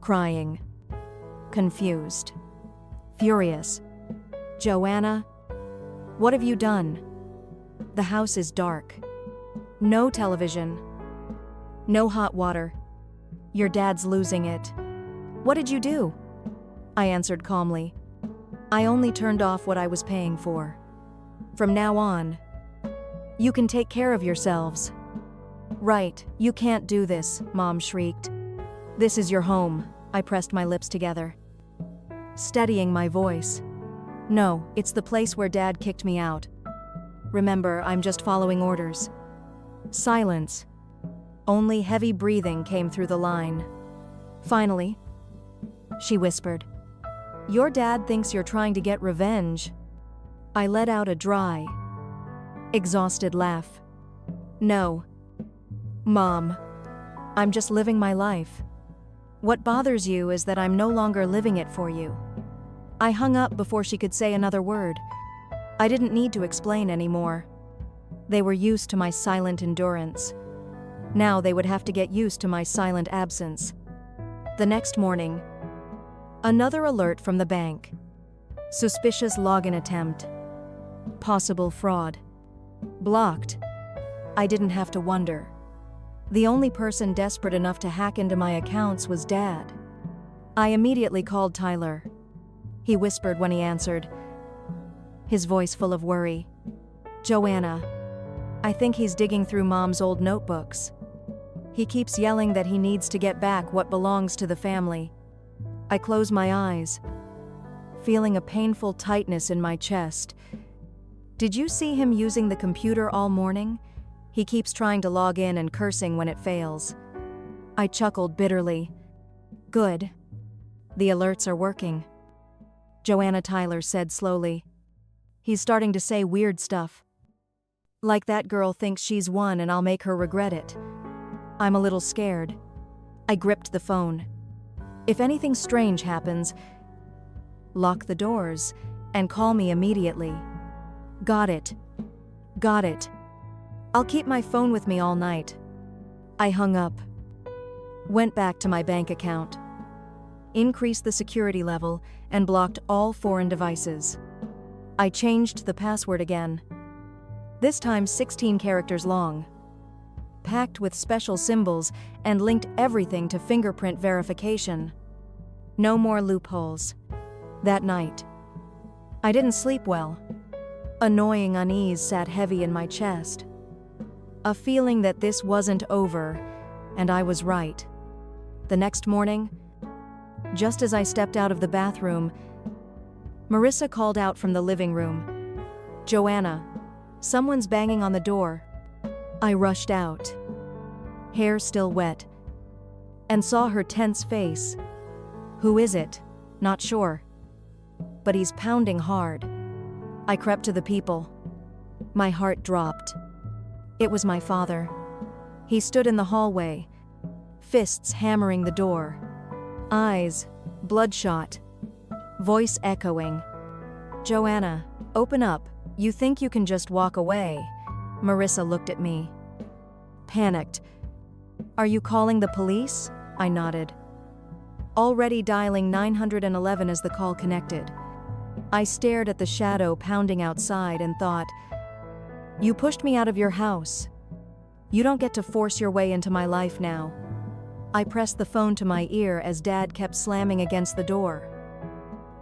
crying, confused, furious. Joanna, what have you done? The house is dark. No television. No hot water. Your dad's losing it. What did you do? I answered calmly. I only turned off what I was paying for. From now on, you can take care of yourselves. Right, you can't do this, Mom shrieked. This is your home. I pressed my lips together, steadying my voice. No, it's the place where Dad kicked me out. Remember, I'm just following orders. Silence. Only heavy breathing came through the line. Finally, she whispered, Your dad thinks you're trying to get revenge. I let out a dry, exhausted laugh. No, Mom, I'm just living my life. What bothers you is that I'm no longer living it for you. I hung up before she could say another word. I didn't need to explain anymore. They were used to my silent endurance. Now they would have to get used to my silent absence. The next morning, another alert from the bank. Suspicious login attempt. Possible fraud. Blocked. I didn't have to wonder. The only person desperate enough to hack into my accounts was Dad. I immediately called Tyler. He whispered when he answered, his voice full of worry. "Joanna, I think he's digging through Mom's old notebooks. He keeps yelling that he needs to get back what belongs to the family." I close my eyes, feeling a painful tightness in my chest. "Did you see him using the computer all morning? He keeps trying to log in and cursing when it fails." I chuckled bitterly. "Good. The alerts are working," Joanna Tyler said slowly. "He's starting to say weird stuff. Like that girl thinks she's won and I'll make her regret it." I'm a little scared. I gripped the phone. "If anything strange happens, lock the doors and call me immediately." "Got it. Got it. I'll keep my phone with me all night." I hung up. Went back to my bank account. Increased the security level and blocked all foreign devices. I changed the password again. This time 16 characters long. Packed with special symbols and linked everything to fingerprint verification. No more loopholes. That night, I didn't sleep well. Annoying unease sat heavy in my chest. A feeling that this wasn't over, and I was right. The next morning, just as I stepped out of the bathroom, Marissa called out from the living room. "Joanna, someone's banging on the door." I rushed out, hair still wet, and saw her tense face. "Who is it?" "Not sure. But he's pounding hard." I crept to the people. My heart dropped. It was my father. He stood in the hallway, fists hammering the door. Eyes bloodshot, voice echoing. "Joanna, open up. You think you can just walk away?" Marissa looked at me. Panicked. "Are you calling the police?" I nodded. Already dialing 911 as the call connected. I stared at the shadow pounding outside and thought, "You pushed me out of your house. You don't get to force your way into my life now." I pressed the phone to my ear as Dad kept slamming against the door,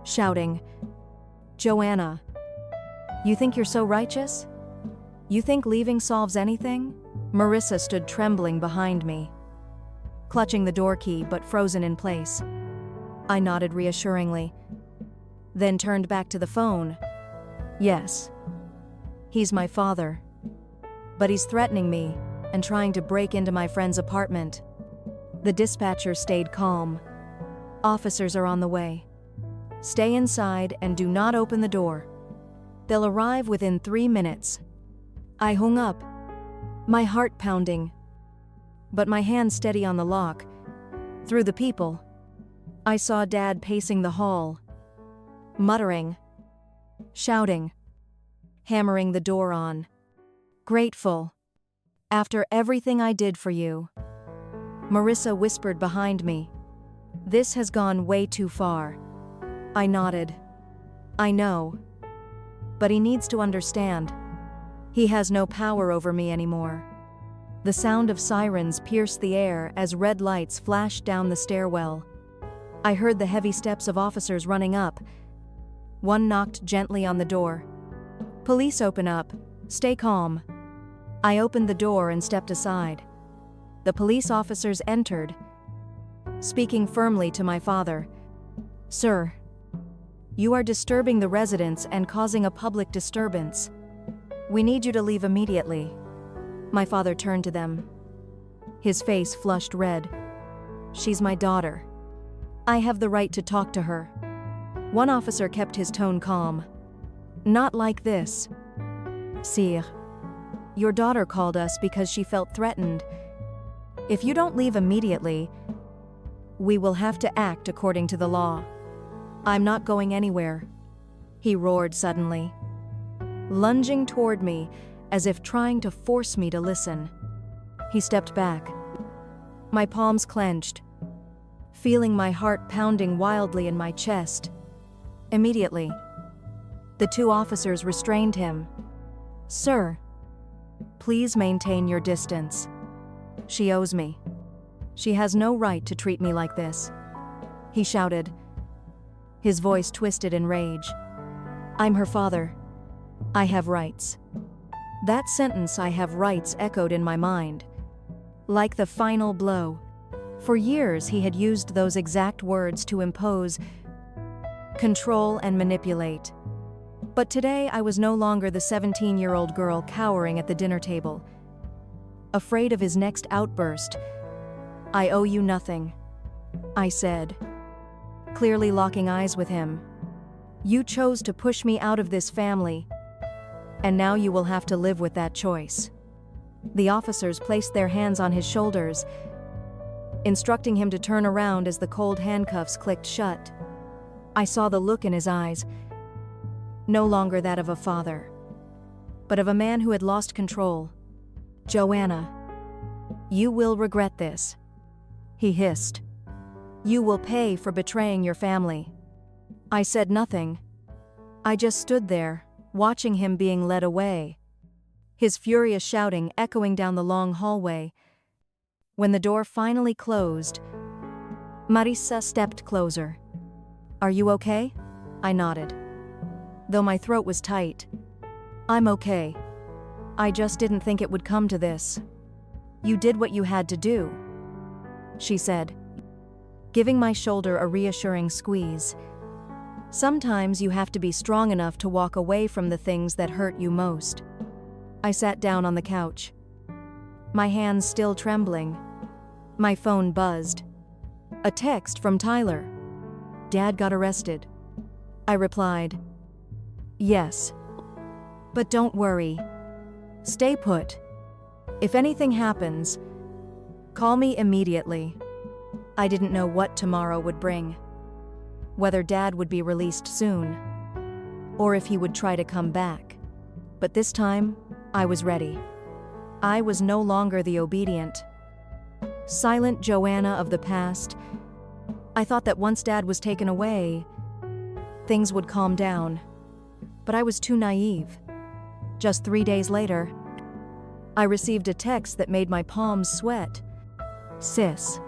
shouting, "Joanna, you think you're so righteous? You think leaving solves anything?" Marissa stood trembling behind me, clutching the door key but frozen in place. I nodded reassuringly, then turned back to the phone. "Yes. He's my father. But he's threatening me and trying to break into my friend's apartment." The dispatcher stayed calm. "Officers are on the way. Stay inside and do not open the door. They'll arrive within 3 minutes." I hung up, my heart pounding, but my hand steady on the lock. Through the people, I saw Dad pacing the hall, muttering, shouting, hammering the door on. "Grateful. After everything I did for you." Marissa whispered behind me. "This has gone way too far." I nodded. "I know. But he needs to understand. He has no power over me anymore." The sound of sirens pierced the air as red lights flashed down the stairwell. I heard the heavy steps of officers running up. One knocked gently on the door. "Police, open up. Stay calm." I opened the door and stepped aside. The police officers entered, speaking firmly to my father. "Sir, you are disturbing the residents and causing a public disturbance. We need you to leave immediately." My father turned to them. His face flushed red. "She's my daughter. I have the right to talk to her." One officer kept his tone calm. "Not like this. Sire, your daughter called us because she felt threatened. If you don't leave immediately, we will have to act according to the law." "I'm not going anywhere," he roared suddenly, lunging toward me as if trying to force me to listen. He stepped back. My palms clenched, feeling my heart pounding wildly in my chest. Immediately, the two officers restrained him. "Sir, please maintain your distance. She owes me. She has no right to treat me like this," he shouted, his voice twisted in rage. "I'm her father. I have rights." That sentence, "I have rights," echoed in my mind, like the final blow. For years he had used those exact words to impose, control, and manipulate. But today I was no longer the 17-year-old girl cowering at the dinner table, afraid of his next outburst. "I owe you nothing," I said, clearly locking eyes with him. "You chose to push me out of this family, and now you will have to live with that choice." The officers placed their hands on his shoulders, instructing him to turn around as the cold handcuffs clicked shut. I saw the look in his eyes, no longer that of a father, but of a man who had lost control. "Joanna, you will regret this," he hissed. "You will pay for betraying your family." I said nothing. I just stood there, watching him being led away, his furious shouting echoing down the long hallway. When the door finally closed, Marissa stepped closer. "Are you okay?" I nodded, though my throat was tight. "I'm okay. I just didn't think it would come to this." "You did what you had to do," she said, giving my shoulder a reassuring squeeze. "Sometimes you have to be strong enough to walk away from the things that hurt you most." I sat down on the couch, my hands still trembling. My phone buzzed. A text from Tyler. "Dad got arrested." I replied, "Yes. But don't worry. Stay put. If anything happens, call me immediately." I didn't know what tomorrow would bring. Whether Dad would be released soon, or if he would try to come back. But this time, I was ready. I was no longer the obedient, silent Joanna of the past. I thought that once Dad was taken away, things would calm down. But I was too naive. Just 3 days later, I received a text that made my palms sweat. "Sis,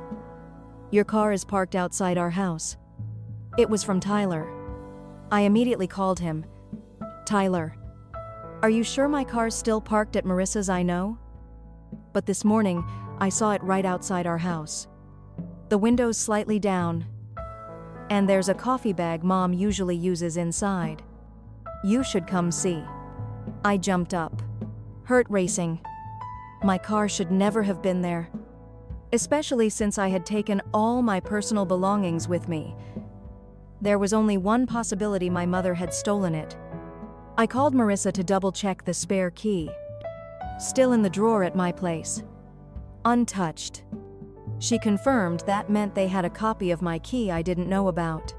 your car is parked outside our house." It was from Tyler. I immediately called him. "Tyler, are you sure my car's still parked at Marissa's? I know. But this morning, I saw it right outside our house. The window's slightly down, and there's a coffee bag Mom usually uses inside. You should come see." I jumped up, heart racing. My car should never have been there, especially since I had taken all my personal belongings with me. There was only one possibility: my mother had stolen it. I called Marissa to double-check the spare key. Still in the drawer at my place, untouched. She confirmed that meant they had a copy of my key I didn't know about.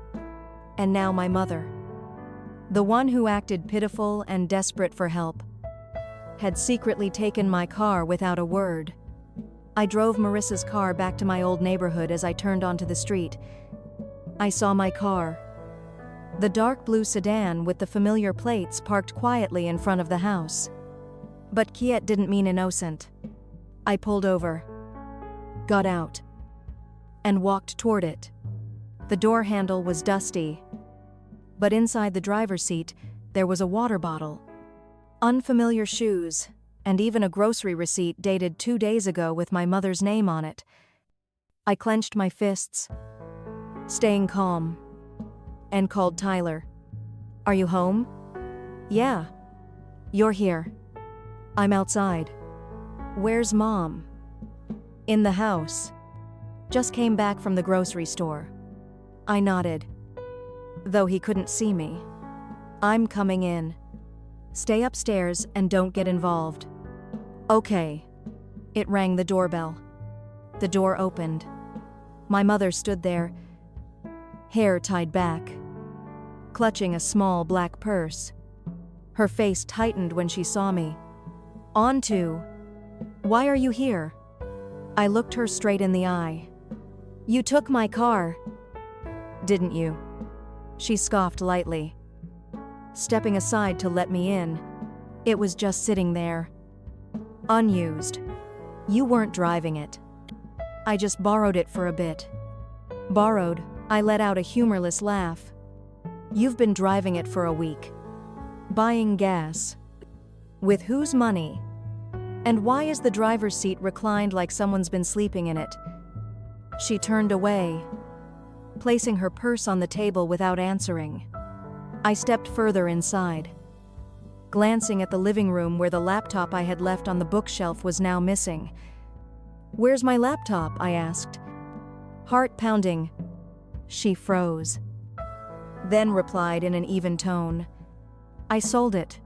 And now my mother, the one who acted pitiful and desperate for help, had secretly taken my car without a word. I drove Marissa's car back to my old neighborhood. As I turned onto the street, I saw my car, the dark blue sedan with the familiar plates, parked quietly in front of the house. But Kiet didn't mean innocent. I pulled over, got out, and walked toward it. The door handle was dusty, but inside the driver's seat, there was a water bottle, unfamiliar shoes, and even a grocery receipt dated 2 days ago with my mother's name on it. I clenched my fists, staying calm, and called Tyler. "Are you home?" "Yeah." "You're here." "I'm outside." "Where's Mom?" "In the house. Just came back from the grocery store." I nodded, though he couldn't see me. "I'm coming in. Stay upstairs and don't get involved." "Okay." It rang the doorbell. The door opened. My mother stood there, hair tied back, clutching a small black purse. Her face tightened when she saw me. On to, why are you here? I looked her straight in the eye. You took my car. Didn't you? She scoffed lightly. Stepping aside to let me in, it was just sitting there. Unused. You weren't driving it. I just borrowed it for a bit. Borrowed, I let out a humorless laugh. You've been driving it for a week. Buying gas. With whose money? And why is the driver's seat reclined like someone's been sleeping in it? She turned away, placing her purse on the table without answering. I stepped further inside, glancing at the living room where the laptop I had left on the bookshelf was now missing. Where's my laptop? I asked. Heart pounding. She froze, then replied in an even tone. I sold it.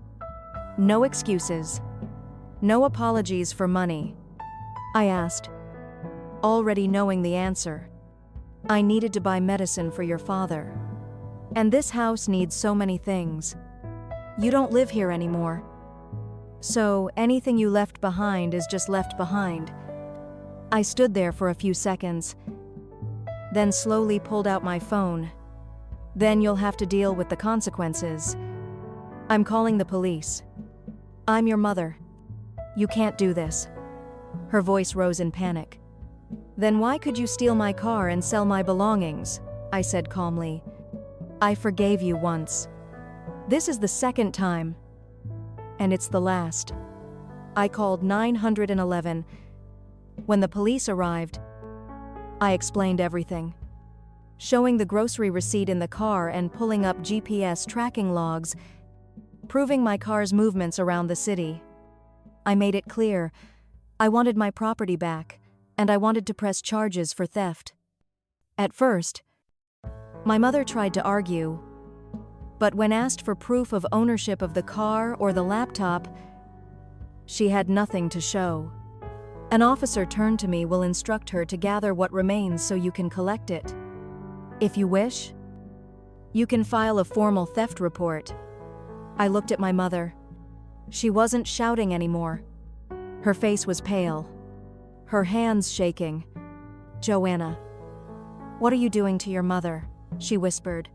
No excuses. No apologies for money. I asked, already knowing the answer. I needed to buy medicine for your father. And this house needs so many things. You don't live here anymore. So anything you left behind is just left behind. I stood there for a few seconds, then slowly pulled out my phone. Then you'll have to deal with the consequences. I'm calling the police. I'm your mother. You can't do this. Her voice rose in panic. Then why could you steal my car and sell my belongings? I said calmly. I forgave you once. This is the second time. And it's the last. I called 911. When the police arrived, I explained everything. Showing the grocery receipt in the car and pulling up GPS tracking logs, proving my car's movements around the city. I made it clear, I wanted my property back, and I wanted to press charges for theft. At first, my mother tried to argue, but when asked for proof of ownership of the car or the laptop, she had nothing to show. An officer turned to me will instruct her to gather what remains so you can collect it. If you wish, you can file a formal theft report. I looked at my mother. She wasn't shouting anymore. Her face was pale, her hands shaking. Joanna, what are you doing to your mother? She whispered.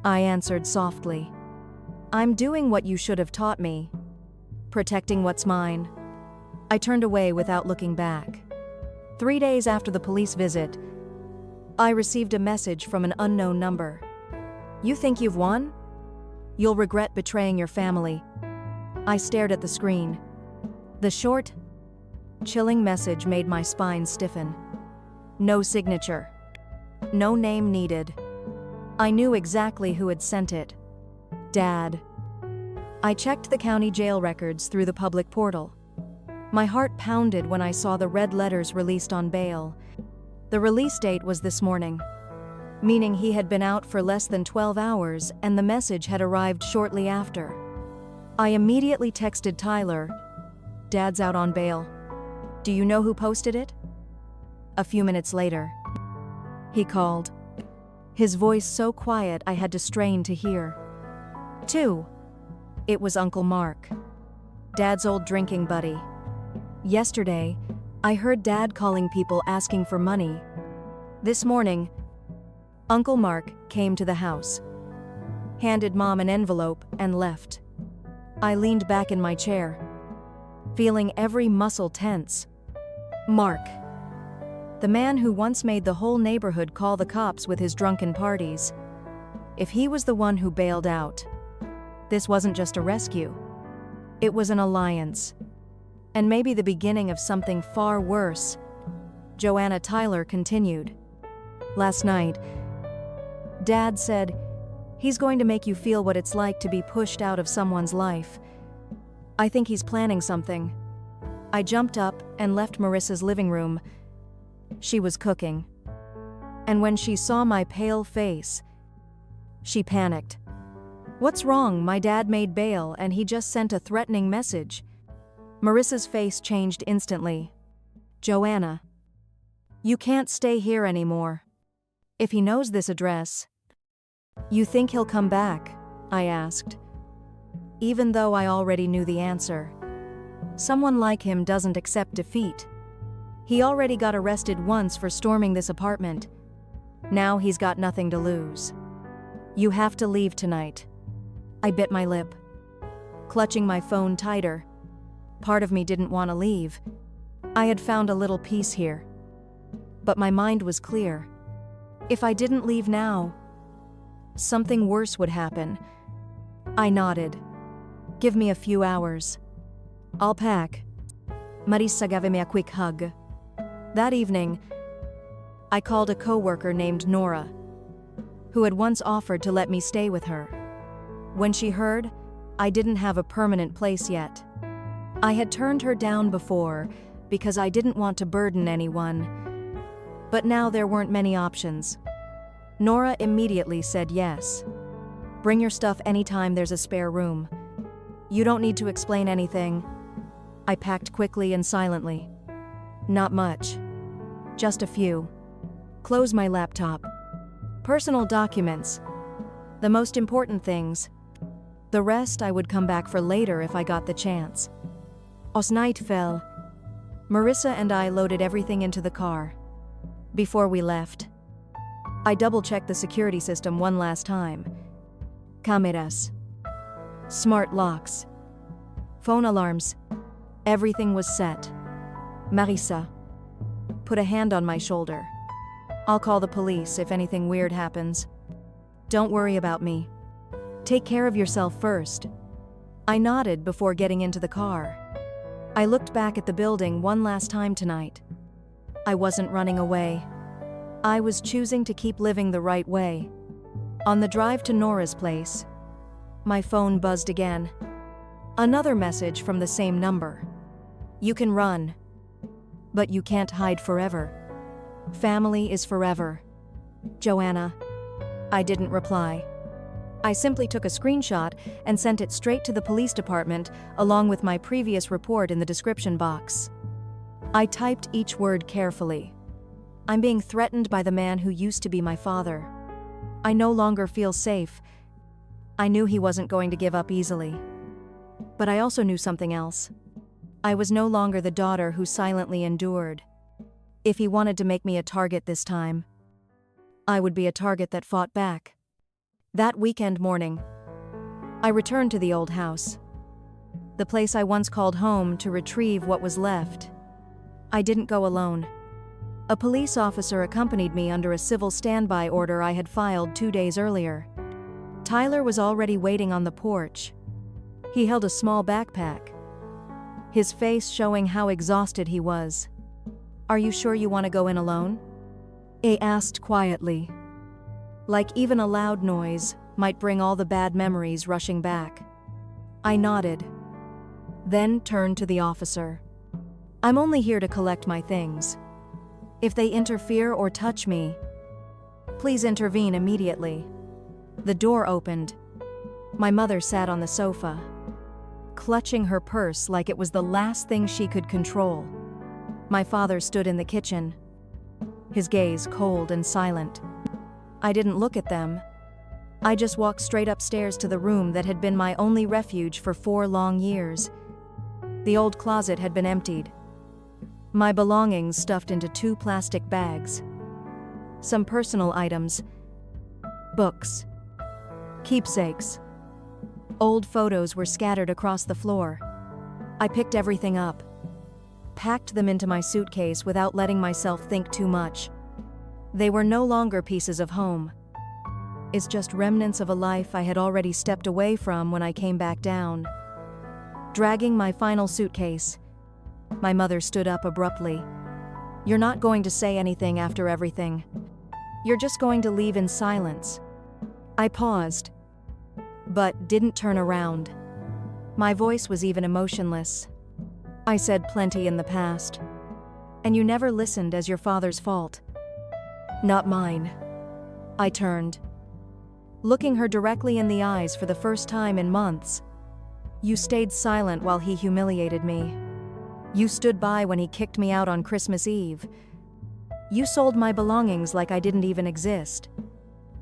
I answered softly. I'm doing what you should have taught me. Protecting what's mine. I turned away without looking back. 3 days after the police visit, I received a message from an unknown number. You think you've won? You'll regret betraying your family. I stared at the screen. The short, chilling message made my spine stiffen. No signature. No name needed. I knew exactly who had sent it. Dad. I checked the county jail records through the public portal. My heart pounded when I saw the red letters released on bail. The release date was this morning, meaning he had been out for less than 12 hours and the message had arrived shortly after. I immediately texted Tyler, Dad's out on bail. Do you know who posted it? A few minutes later, he called. His voice so quiet I had to strain to hear. 2. It was Uncle Mark, Dad's old drinking buddy. Yesterday, I heard Dad calling people asking for money. This morning, Uncle Mark came to the house, handed Mom an envelope, and left. I leaned back in my chair, feeling every muscle tense. Mark. The man who once made the whole neighborhood call the cops with his drunken parties. If he was the one who bailed out, this wasn't just a rescue. It was an alliance. And maybe the beginning of something far worse. Joanna Tyler continued. Last night, Dad said, he's going to make you feel what it's like to be pushed out of someone's life. I think he's planning something. I jumped up and left Marissa's living room. She was cooking. And when she saw my pale face, she panicked. What's wrong? My dad made bail and he just sent a threatening message. Marissa's face changed instantly. Joanna, you can't stay here anymore. If he knows this address, you think he'll come back? I asked, even though I already knew the answer. Someone like him doesn't accept defeat. He already got arrested once for storming this apartment. Now he's got nothing to lose. You have to leave tonight. I bit my lip, clutching my phone tighter. Part of me didn't want to leave. I had found a little peace here. But my mind was clear. If I didn't leave now, something worse would happen. I nodded. Give me a few hours. I'll pack. Marissa gave me a quick hug. That evening, I called a coworker named Nora, who had once offered to let me stay with her. When she heard, I didn't have a permanent place yet. I had turned her down before because I didn't want to burden anyone, but now there weren't many options. Nora immediately said yes. Bring your stuff anytime there's a spare room. You don't need to explain anything. I packed quickly and silently. Not much. Just a few. Close my laptop. Personal documents. The most important things. The rest I would come back for later if I got the chance. As night fell, Marissa and I loaded everything into the car. Before we left, I double-checked the security system one last time. Cameras. Smart locks. Phone alarms. Everything was set. Marissa put a hand on my shoulder. I'll call the police if anything weird happens. Don't worry about me. Take care of yourself first. I nodded before getting into the car. I looked back at the building one last time tonight. I wasn't running away. I was choosing to keep living the right way. On the drive to Nora's place, my phone buzzed again. Another message from the same number. You can run, but you can't hide forever. Family is forever. Joanna. I didn't reply. I simply took a screenshot and sent it straight to the police department along with my previous report in the description box. I typed each word carefully. I'm being threatened by the man who used to be my father. I no longer feel safe. I knew he wasn't going to give up easily. But I also knew something else. I was no longer the daughter who silently endured. If he wanted to make me a target this time, I would be a target that fought back. That weekend morning, I returned to the old house, the place I once called home, to retrieve what was left. I didn't go alone. A police officer accompanied me under a civil standby order I had filed 2 days earlier. Tyler was already waiting on the porch. He held a small backpack, his face showing how exhausted he was. Are you sure you want to go in alone? He asked quietly, like even a loud noise might bring all the bad memories rushing back. I nodded, then turned to the officer. I'm only here to collect my things. If they interfere or touch me, please intervene immediately. The door opened. My mother sat on the sofa, clutching her purse like it was the last thing she could control. My father stood in the kitchen, his gaze cold and silent. I didn't look at them. I just walked straight upstairs to the room that had been my only refuge for 4 long years. The old closet had been emptied, my belongings stuffed into 2 plastic bags. Some personal items, books, keepsakes, old photos were scattered across the floor. I picked everything up, packed them into my suitcase without letting myself think too much. They were no longer pieces of home. It's just remnants of a life I had already stepped away from when I came back down. Dragging my final suitcase, my mother stood up abruptly. You're not going to say anything after everything. You're just going to leave in silence. I paused, but didn't turn around. My voice was even emotionless. I said plenty in the past, and you never listened as your father's fault. Not mine. I turned, looking her directly in the eyes for the first time in months. You stayed silent while he humiliated me. You stood by when he kicked me out on Christmas Eve. You sold my belongings like I didn't even exist.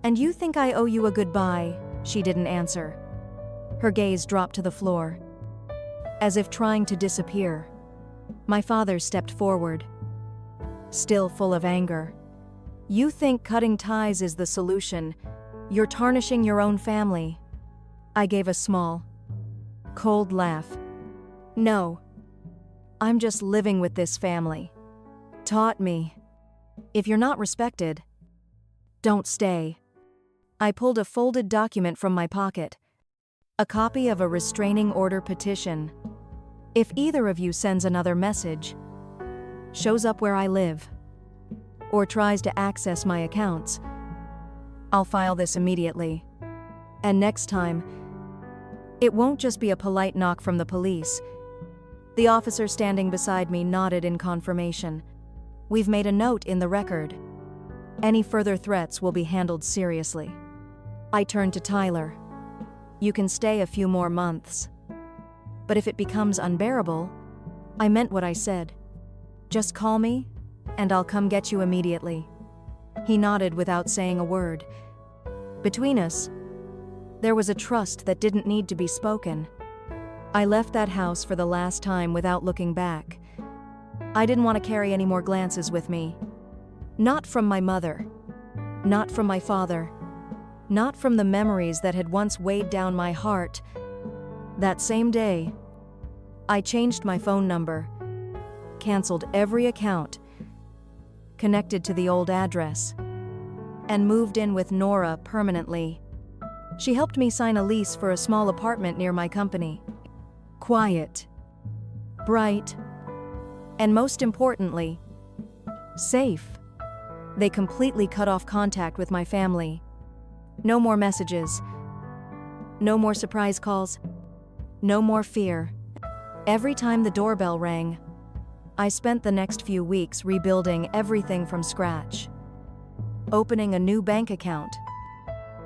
And you think I owe you a goodbye? She didn't answer. Her gaze dropped to the floor. as if trying to disappear. My father stepped forward, still full of anger. "You think cutting ties is the solution. You're tarnishing your own family." I gave a small, cold laugh. "No. I'm just living with this family. Taught me. If you're not respected, don't stay." I pulled a folded document from my pocket. A copy of a restraining order petition. "If either of you sends another message, shows up where I live, or tries to access my accounts, I'll file this immediately. And next time, it won't just be a polite knock from the police." The officer standing beside me nodded in confirmation. "We've made a note in the record. Any further threats will be handled seriously." I turned to Tyler. "You can stay a few more months. But if it becomes unbearable," I meant what I said, "just call me, and I'll come get you immediately." He nodded without saying a word. Between us, there was a trust that didn't need to be spoken. I left that house for the last time without looking back. I didn't want to carry any more glances with me. Not from my mother. Not from my father. Not from the memories that had once weighed down my heart. That same day, I changed my phone number, canceled every account connected to the old address, and moved in with Nora permanently. She helped me sign a lease for a small apartment near my company. Quiet, bright, and most importantly, safe. They completely cut off contact with my family. No more messages. No more surprise calls. No more fear. Every time the doorbell rang, I spent the next few weeks rebuilding everything from scratch. Opening a new bank account,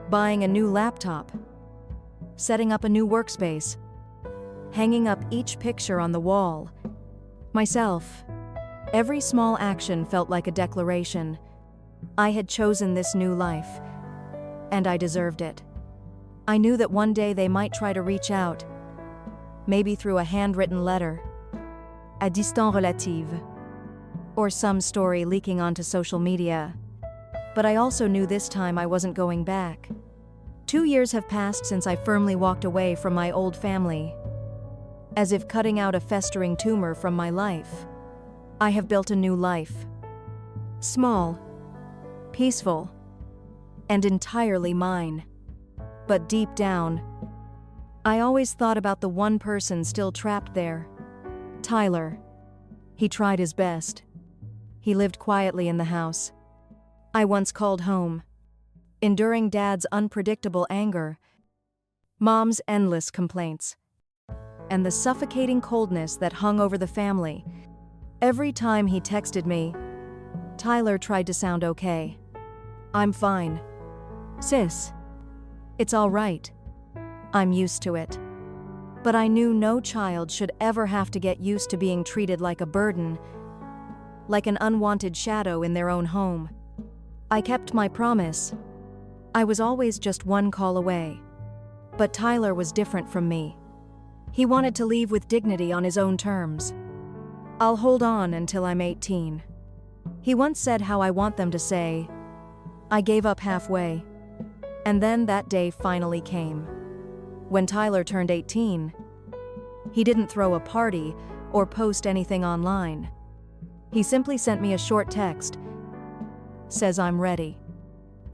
buying a new laptop, setting up a new workspace, hanging up each picture on the wall. Myself. Every small action felt like a declaration. I had chosen this new life, and I deserved it. I knew that one day they might try to reach out, maybe through a handwritten letter, a distant relative, or some story leaking onto social media. But I also knew this time I wasn't going back. 2 years have passed since I firmly walked away from my old family, as if cutting out a festering tumor from my life. I have built a new life. Small, peaceful, and entirely mine. But deep down, I always thought about the one person still trapped there. Tyler. He tried his best. He lived quietly in the house I once called home, enduring Dad's unpredictable anger, Mom's endless complaints, and the suffocating coldness that hung over the family. Every time he texted me, Tyler tried to sound okay. "I'm fine. Sis. It's all right. I'm used to it." But I knew no child should ever have to get used to being treated like a burden, like an unwanted shadow in their own home. I kept my promise. I was always just one call away. But Tyler was different from me. He wanted to leave with dignity on his own terms. "I'll hold on until I'm 18. He once said how I want them to say, "I gave up halfway." And then that day finally came. When Tyler turned 18, he didn't throw a party or post anything online. He simply sent me a short text. Says I'm ready.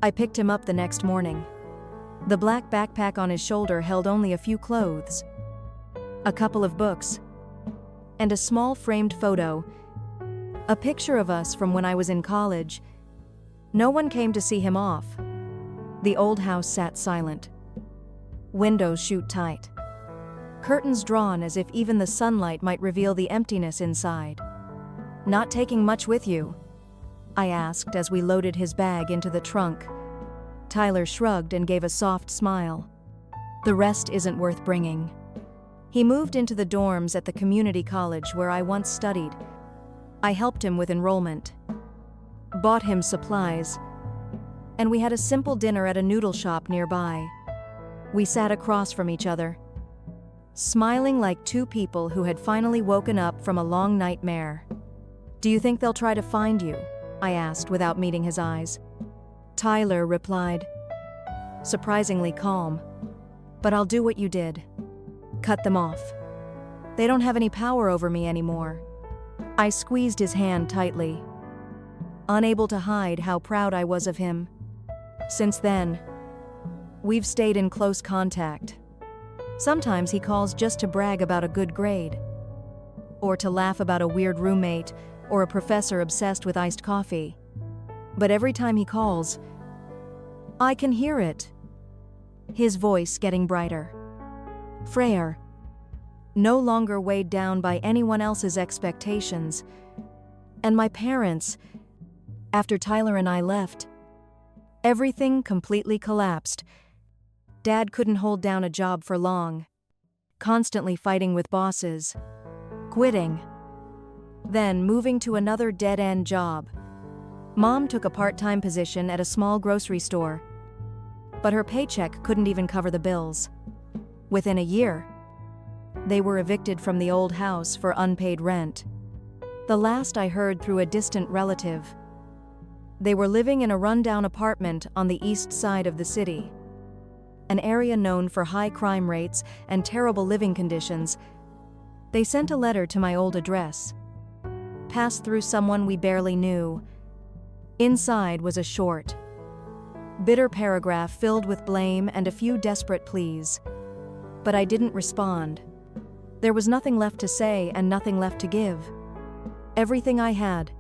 I picked him up the next morning. The black backpack on his shoulder held only a few clothes, a couple of books, and a small framed photo, a picture of us from when I was in college. No one came to see him off. The old house sat silent. Windows shut tight. Curtains drawn as if even the sunlight might reveal the emptiness inside. "Not taking much with you?" I asked as we loaded his bag into the trunk. Tyler shrugged and gave a soft smile. "The rest isn't worth bringing." He moved into the dorms at the community college where I once studied. I helped him with enrollment, bought him supplies, and we had a simple dinner at a noodle shop nearby. We sat across from each other, smiling like two people who had finally woken up from a long nightmare. "Do you think they'll try to find you?" I asked without meeting his eyes. Tyler replied, surprisingly calm, "But I'll do what you did. Cut them off. They don't have any power over me anymore." I squeezed his hand tightly, unable to hide how proud I was of him. Since then, we've stayed in close contact. Sometimes he calls just to brag about a good grade, or to laugh about a weird roommate or a professor obsessed with iced coffee. But every time he calls, I can hear it. His voice getting brighter. Freyer, no longer weighed down by anyone else's expectations. And my parents, after Tyler and I left, everything completely collapsed. Dad couldn't hold down a job for long, constantly fighting with bosses, quitting, then moving to another dead-end job. Mom took a part-time position at a small grocery store, but her paycheck couldn't even cover the bills. Within a year, they were evicted from the old house for unpaid rent. The last I heard through a distant relative. They were living in a rundown apartment on the east side of the city, an area known for high crime rates and terrible living conditions. They sent a letter to my old address, passed through someone we barely knew. Inside was a short, bitter paragraph filled with blame and a few desperate pleas. But I didn't respond. There was nothing left to say and nothing left to give. Everything I had.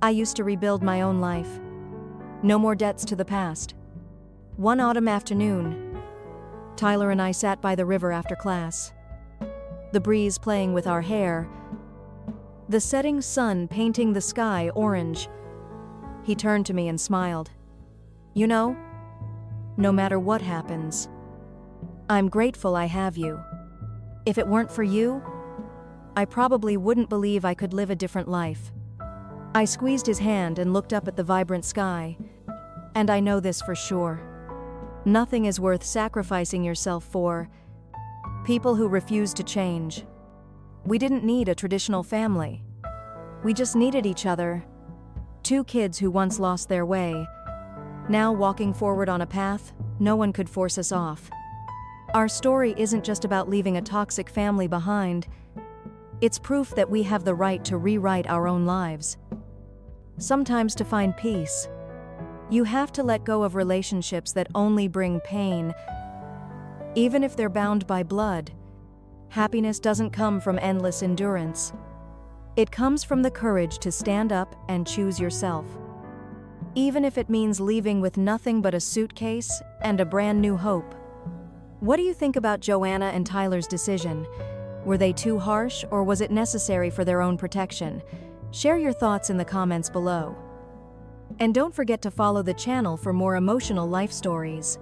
I used to rebuild my own life. No more debts to the past. One autumn afternoon, Tyler and I sat by the river after class. The breeze playing with our hair, the setting sun painting the sky orange. He turned to me and smiled. "You know, no matter what happens, I'm grateful I have you. If it weren't for you, I probably wouldn't believe I could live a different life." I squeezed his hand and looked up at the vibrant sky. And I know this for sure. Nothing is worth sacrificing yourself for. People who refuse to change. We didn't need a traditional family. We just needed each other. Two kids who once lost their way, now walking forward on a path no one could force us off. Our story isn't just about leaving a toxic family behind. It's proof that we have the right to rewrite our own lives. Sometimes to find peace, you have to let go of relationships that only bring pain. Even if they're bound by blood, happiness doesn't come from endless endurance. It comes from the courage to stand up and choose yourself. Even if it means leaving with nothing but a suitcase and a brand new hope. What do you think about Joanna and Tyler's decision? Were they too harsh, or was it necessary for their own protection? Share your thoughts in the comments below. And don't forget to follow the channel for more emotional life stories.